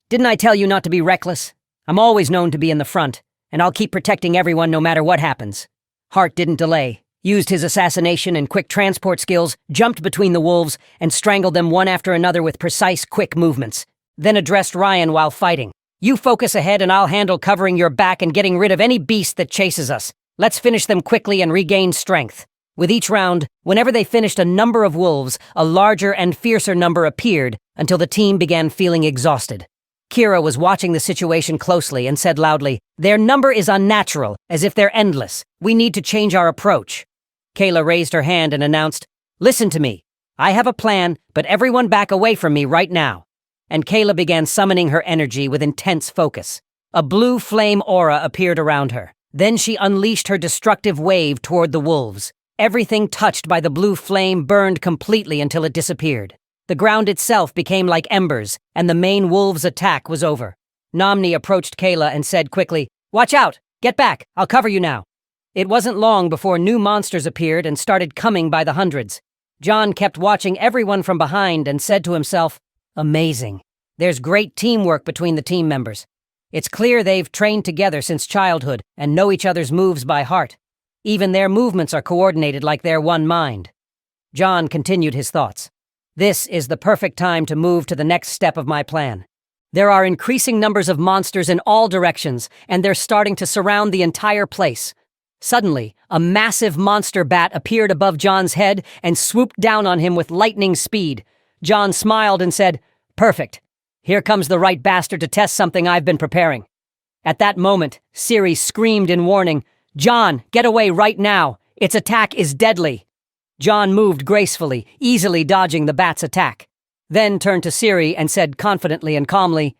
"Didn't I tell you not to be reckless? I'm always known to be in the front, and I'll keep protecting everyone no matter what happens." Hart didn't delay, used his assassination and quick transport skills, jumped between the wolves, and strangled them one after another with precise, quick movements. Then addressed Ryan while fighting. "You focus ahead and I'll handle covering your back and getting rid of any beast that chases us. Let's finish them quickly and regain strength." With each round, whenever they finished a number of wolves, a larger and fiercer number appeared until the team began feeling exhausted. Kira was watching the situation closely and said loudly, "Their number is unnatural, as if they're endless. We need to change our approach." Kayla raised her hand and announced, "Listen to me. I have a plan, but everyone back away from me right now." And Kayla began summoning her energy with intense focus. A blue flame aura appeared around her. Then she unleashed her destructive wave toward the wolves. Everything touched by the blue flame burned completely until it disappeared. The ground itself became like embers, and the main wolves' attack was over. Namni approached Kayla and said quickly, "Watch out! Get back! I'll cover you now." It wasn't long before new monsters appeared and started coming by the hundreds. John kept watching everyone from behind and said to himself, "Amazing. There's great teamwork between the team members. It's clear they've trained together since childhood and know each other's moves by heart. Even their movements are coordinated like they're one mind." John continued his thoughts. "This is the perfect time to move to the next step of my plan. There are increasing numbers of monsters in all directions, and they're starting to surround the entire place." Suddenly, a massive monster bat appeared above John's head and swooped down on him with lightning speed. John smiled and said, "Perfect. Here comes the right bastard to test something I've been preparing." At that moment, Siri screamed in warning, "John, get away right now. Its attack is deadly." John moved gracefully, easily dodging the bat's attack. Then turned to Siri and said confidently and calmly,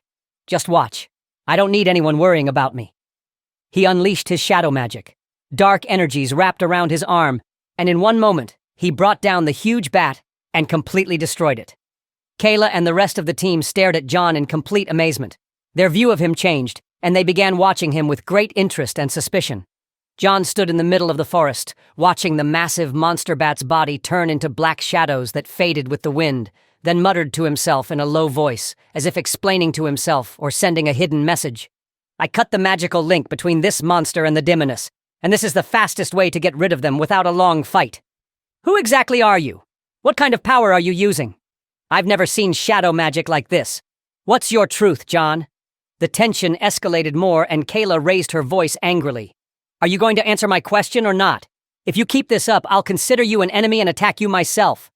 "Just watch. I don't need anyone worrying about me." He unleashed his shadow magic. Dark energies wrapped around his arm, and in one moment, he brought down the huge bat and completely destroyed it. Kayla and the rest of the team stared at John in complete amazement. Their view of him changed, and they began watching him with great interest and suspicion. John stood in the middle of the forest, watching the massive monster bat's body turn into black shadows that faded with the wind, then muttered to himself in a low voice, as if explaining to himself or sending a hidden message. "I cut the magical link between this monster and the Demoness, and this is the fastest way to get rid of them without a long fight. Who exactly are you? What kind of power are you using? I've never seen shadow magic like this. What's your truth, John?" The tension escalated more, and Kayla raised her voice angrily. "Are you going to answer my question or not? If you keep this up, I'll consider you an enemy and attack you myself."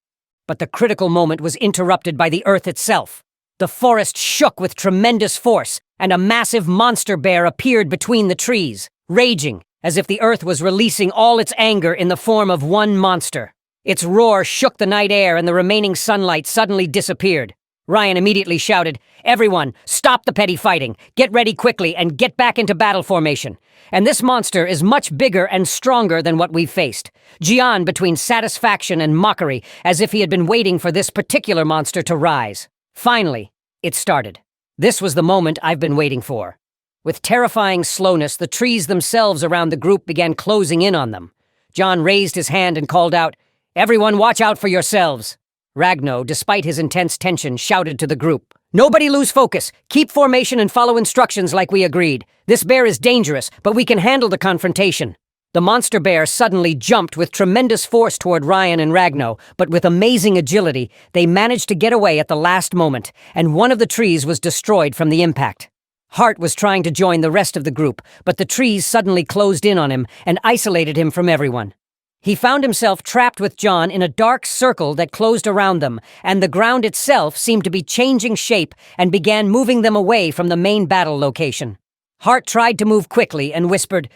But the critical moment was interrupted by the earth itself. The forest shook with tremendous force, and a massive monster bear appeared between the trees. raging, as if the earth was releasing all its anger in the form of one monster. Its roar shook the night air and the remaining sunlight suddenly disappeared. Ryan immediately shouted, "Everyone, stop the petty fighting, get ready quickly, and get back into battle formation. And this monster is much bigger and stronger than what we've faced." Jian between satisfaction and mockery, as if he had been waiting for this particular monster to rise. Finally, it started. This was the moment I've been waiting for. With terrifying slowness, the trees themselves around the group began closing in on them. John raised his hand and called out, "Everyone watch out for yourselves." Ragno, despite his intense tension, shouted to the group, "Nobody lose focus. Keep formation and follow instructions like we agreed. This bear is dangerous, but we can handle the confrontation." The monster bear suddenly jumped with tremendous force toward Ryan and Ragno, but with amazing agility, they managed to get away at the last moment, and one of the trees was destroyed from the impact. Hart was trying to join the rest of the group, but the trees suddenly closed in on him and isolated him from everyone. He found himself trapped with John in a dark circle that closed around them, and the ground itself seemed to be changing shape and began moving them away from the main battle location. Hart tried to move quickly and whispered,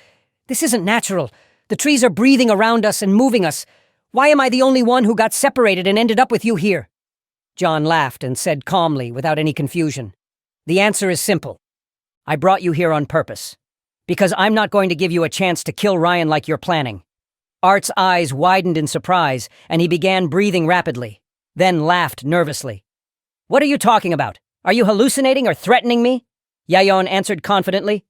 "This isn't natural. The trees are breathing around us and moving us. Why am I the only one who got separated and ended up with you here?" John laughed and said calmly, without any confusion, "The answer is simple. I brought you here on purpose. Because I'm not going to give you a chance to kill Ryan like you're planning." Art's eyes widened in surprise, and he began breathing rapidly, then laughed nervously. "What are you talking about? Are you hallucinating or threatening me?" Yayon answered confidently.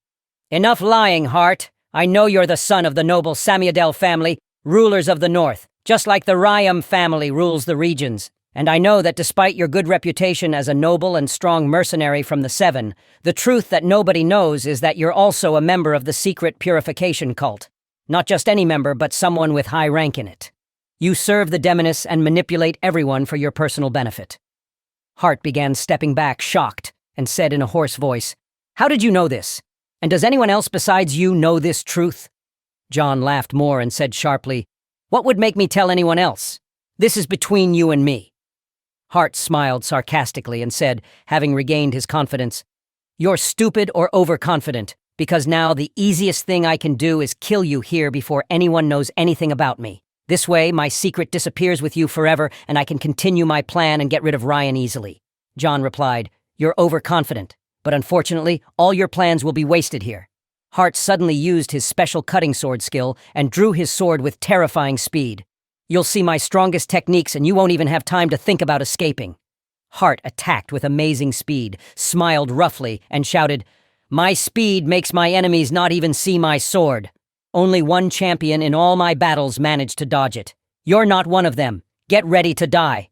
"Enough lying, Hart. I know you're the son of the noble Samiadel family, rulers of the north, just like the Ryam family rules the regions. And I know that despite your good reputation as a noble and strong mercenary from the Seven, the truth that nobody knows is that you're also a member of the secret purification cult. Not just any member, but someone with high rank in it. You serve the Demoness and manipulate everyone for your personal benefit." Hart began stepping back, shocked, and said in a hoarse voice, "How did you know this? And does anyone else besides you know this truth?" John laughed more and said sharply, "What would make me tell anyone else? This is between you and me." Hart smiled sarcastically and said, having regained his confidence, "You're stupid or overconfident, because now the easiest thing I can do is kill you here before anyone knows anything about me. This way, my secret disappears with you forever, and I can continue my plan and get rid of Ryan easily." John replied, "You're overconfident, but unfortunately, all your plans will be wasted here." Hart suddenly used his special cutting sword skill and drew his sword with terrifying speed. "You'll see my strongest techniques, and you won't even have time to think about escaping." Hart attacked with amazing speed, smiled roughly, and shouted, "My speed makes my enemies not even see my sword. Only one champion in all my battles managed to dodge it. You're not one of them. Get ready to die."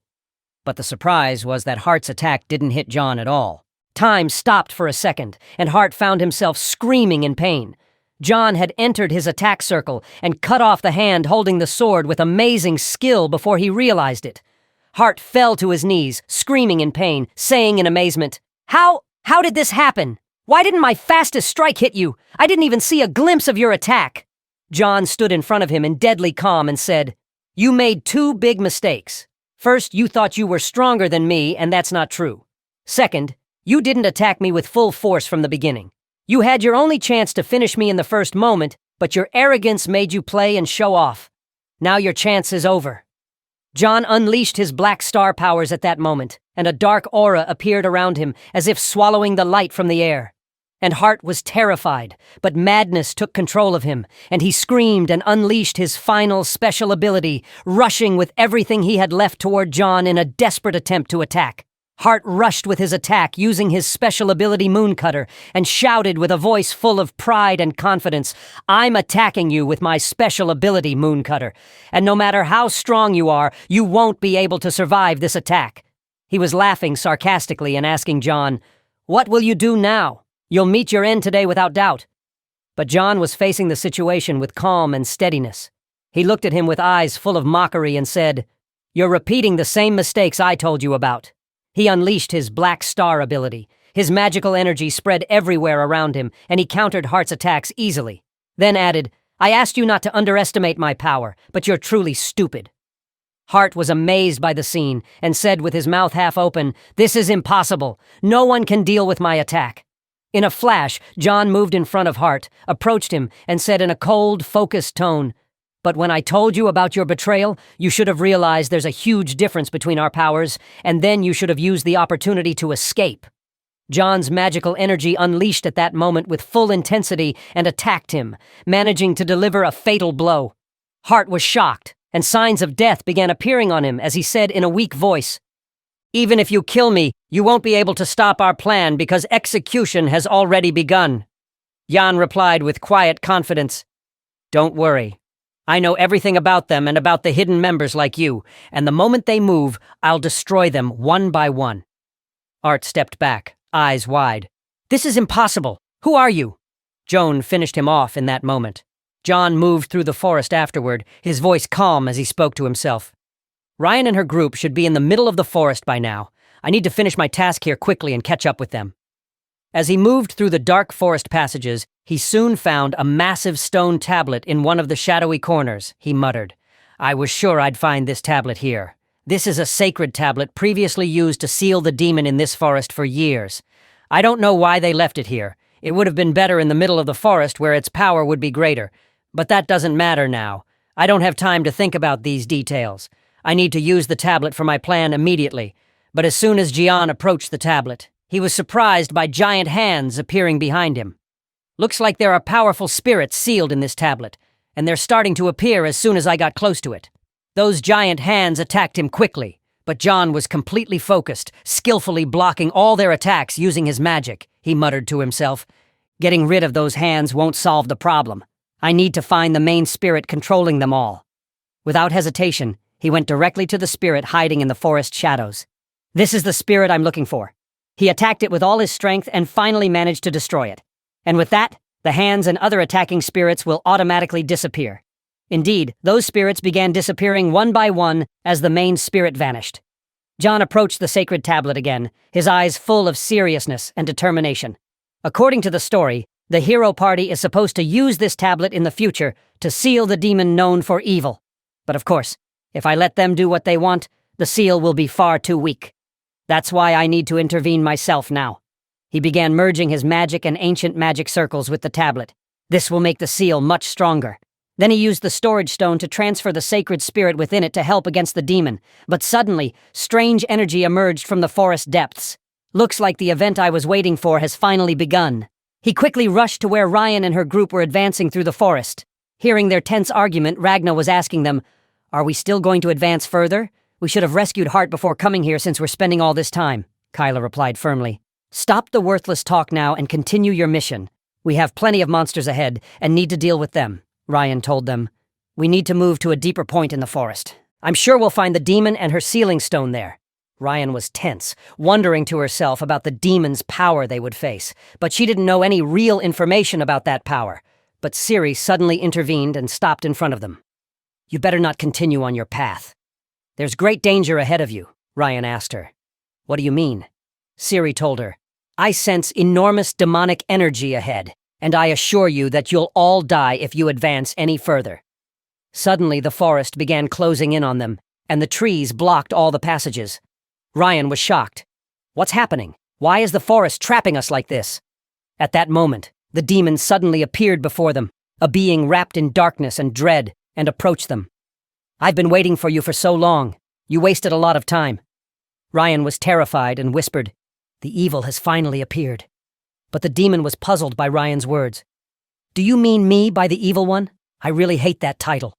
But the surprise was that Hart's attack didn't hit John at all. Time stopped for a second, and Hart found himself screaming in pain. John had entered his attack circle and cut off the hand holding the sword with amazing skill before he realized it. Hart fell to his knees, screaming in pain, saying in amazement, How did this happen? Why didn't my fastest strike hit you? I didn't even see a glimpse of your attack." John stood in front of him in deadly calm and said, "You made two big mistakes. First, you thought you were stronger than me, and that's not true. Second, you didn't attack me with full force from the beginning. You had your only chance to finish me in the first moment, but your arrogance made you play and show off. Now your chance is over." John unleashed his black star powers at that moment, and a dark aura appeared around him, as if swallowing the light from the air. And Hart was terrified, but madness took control of him, and he screamed and unleashed his final special ability, rushing with everything he had left toward John in a desperate attempt to attack. Hart rushed with his attack using his special ability Mooncutter and shouted with a voice full of pride and confidence, "I'm attacking you with my special ability Mooncutter, and no matter how strong you are, you won't be able to survive this attack." He was laughing sarcastically and asking John, "What will you do now? You'll meet your end today without doubt." But John was facing the situation with calm and steadiness. He looked at him with eyes full of mockery and said, "You're repeating the same mistakes I told you about." He unleashed his Black Star ability. His magical energy spread everywhere around him, and he countered Hart's attacks easily. Then added, "I asked you not to underestimate my power, but you're truly stupid." Hart was amazed by the scene and said with his mouth half open, "This is impossible. No one can deal with my attack." In a flash, John moved in front of Hart, approached him, and said in a cold, focused tone, "But when I told you about your betrayal, you should have realized there's a huge difference between our powers, and then you should have used the opportunity to escape." John's magical energy unleashed at that moment with full intensity and attacked him, managing to deliver a fatal blow. Hart was shocked, and signs of death began appearing on him as he said in a weak voice, "Even if you kill me, you won't be able to stop our plan because execution has already begun." Jan replied with quiet confidence, "Don't worry. I know everything about them and about the hidden members like you, and the moment they move, I'll destroy them one by one." Art stepped back, eyes wide. "This is impossible. Who are you?" Joan finished him off in that moment. John moved through the forest afterward, his voice calm as he spoke to himself. "Ryan and her group should be in the middle of the forest by now. I need to finish my task here quickly and catch up with them." As he moved through the dark forest passages, he soon found a massive stone tablet in one of the shadowy corners. He muttered, "I was sure I'd find this tablet here. This is a sacred tablet previously used to seal the demon in this forest for years. I don't know why they left it here. It would have been better in the middle of the forest where its power would be greater. But that doesn't matter now. I don't have time to think about these details. I need to use the tablet for my plan immediately." But as soon as Gian approached the tablet, he was surprised by giant hands appearing behind him. "Looks like there are powerful spirits sealed in this tablet, and they're starting to appear as soon as I got close to it." Those giant hands attacked him quickly, but John was completely focused, skillfully blocking all their attacks using his magic, he muttered to himself. "Getting rid of those hands won't solve the problem. I need to find the main spirit controlling them all." Without hesitation, he went directly to the spirit hiding in the forest shadows. "This is the spirit I'm looking for." He attacked it with all his strength and finally managed to destroy it. And with that, the hands and other attacking spirits will automatically disappear. Indeed, those spirits began disappearing one by one as the main spirit vanished. John approached the sacred tablet again, his eyes full of seriousness and determination. According to the story, the hero party is supposed to use this tablet in the future to seal the demon known for evil. But of course, if I let them do what they want, the seal will be far too weak. That's why I need to intervene myself now. He began merging his magic and ancient magic circles with the tablet. This will make the seal much stronger. Then he used the storage stone to transfer the sacred spirit within it to help against the demon. But suddenly, strange energy emerged from the forest depths. Looks like the event I was waiting for has finally begun. He quickly rushed to where Ryan and her group were advancing through the forest. Hearing their tense argument, Ragna was asking them, "Are we still going to advance further? We should have rescued Hart before coming here since we're spending all this time," Kyla replied firmly. "Stop the worthless talk now and continue your mission. We have plenty of monsters ahead and need to deal with them," Ryan told them. "We need to move to a deeper point in the forest. I'm sure we'll find the demon and her sealing stone there." Ryan was tense, wondering to herself about the demon's power they would face, but she didn't know any real information about that power. But Siri suddenly intervened and stopped in front of them. "You better not continue on your path. There's great danger ahead of you," Ryan asked her. "What do you mean?" Siri told her. "I sense enormous demonic energy ahead, and I assure you that you'll all die if you advance any further." Suddenly, the forest began closing in on them, and the trees blocked all the passages. Ryan was shocked. "What's happening? Why is the forest trapping us like this?" At that moment, the demon suddenly appeared before them, a being wrapped in darkness and dread, and approached them. "I've been waiting for you for so long. You wasted a lot of time." Ryan was terrified and whispered, "The evil has finally appeared." But the demon was puzzled by Ryan's words. "Do you mean me by the evil one? I really hate that title."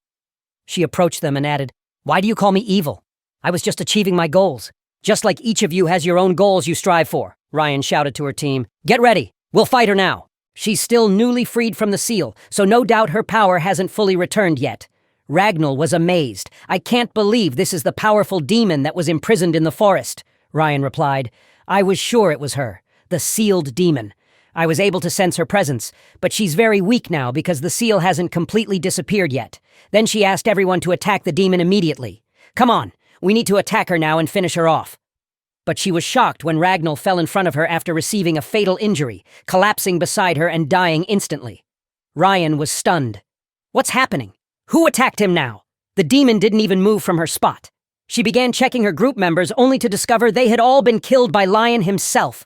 She approached them and added, "Why do you call me evil? I was just achieving my goals. Just like each of you has your own goals you strive for," Ryan shouted to her team. "Get ready. We'll fight her now. She's still newly freed from the seal, so no doubt her power hasn't fully returned yet." Ragnall was amazed. "I can't believe this is the powerful demon that was imprisoned in the forest," Ryan replied. "I was sure it was her, the sealed demon. I was able to sense her presence, but she's very weak now because the seal hasn't completely disappeared yet. Then she asked everyone to attack the demon immediately. Come on, we need to attack her now and finish her off." But she was shocked when Ragnall fell in front of her after receiving a fatal injury, collapsing beside her and dying instantly. Ryan was stunned. What's happening? Who attacked him now? The demon didn't even move from her spot. She began checking her group members only to discover they had all been killed by Lion himself.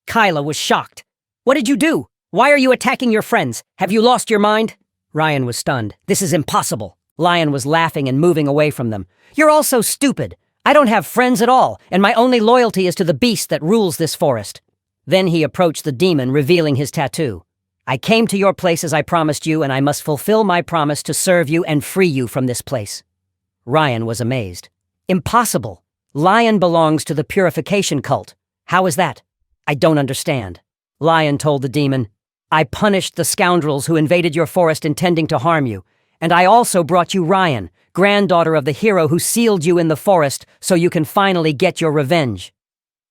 Kyla was shocked. What did you do? Why are you attacking your friends? Have you lost your mind? Ryan was stunned. This is impossible. Lion was laughing and moving away from them. You're all so stupid. I don't have friends at all, and my only loyalty is to the beast that rules this forest. Then he approached the demon, revealing his tattoo. I came to your place as I promised you, and I must fulfill my promise to serve you and free you from this place. Ryan was amazed. Impossible. Lion belongs to the purification cult. How is that? I don't understand. Lion told the demon, I punished the scoundrels who invaded your forest intending to harm you, and I also brought you Ryan, granddaughter of the hero who sealed you in the forest so you can finally get your revenge.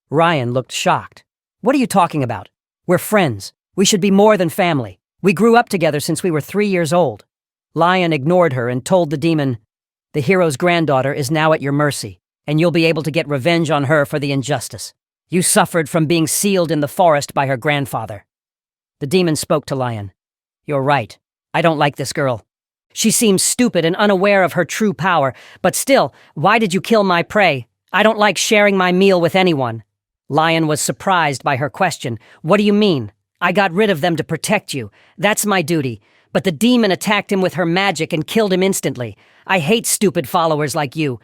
Ryan looked shocked. What are you talking about? We're friends. We should be more than family. We grew up together since we were 3 years old. Lion ignored her and told the demon, the hero's granddaughter is now at your mercy, and you'll be able to get revenge on her for the injustice. You suffered from being sealed in the forest by her grandfather. The demon spoke to Lion. You're right. I don't like this girl. She seems stupid and unaware of her true power, but still, why did you kill my prey? I don't like sharing my meal with anyone. Lion was surprised by her question. What do you mean? I got rid of them to protect you. That's my duty. But the demon attacked him with her magic and killed him instantly. I hate stupid followers like you.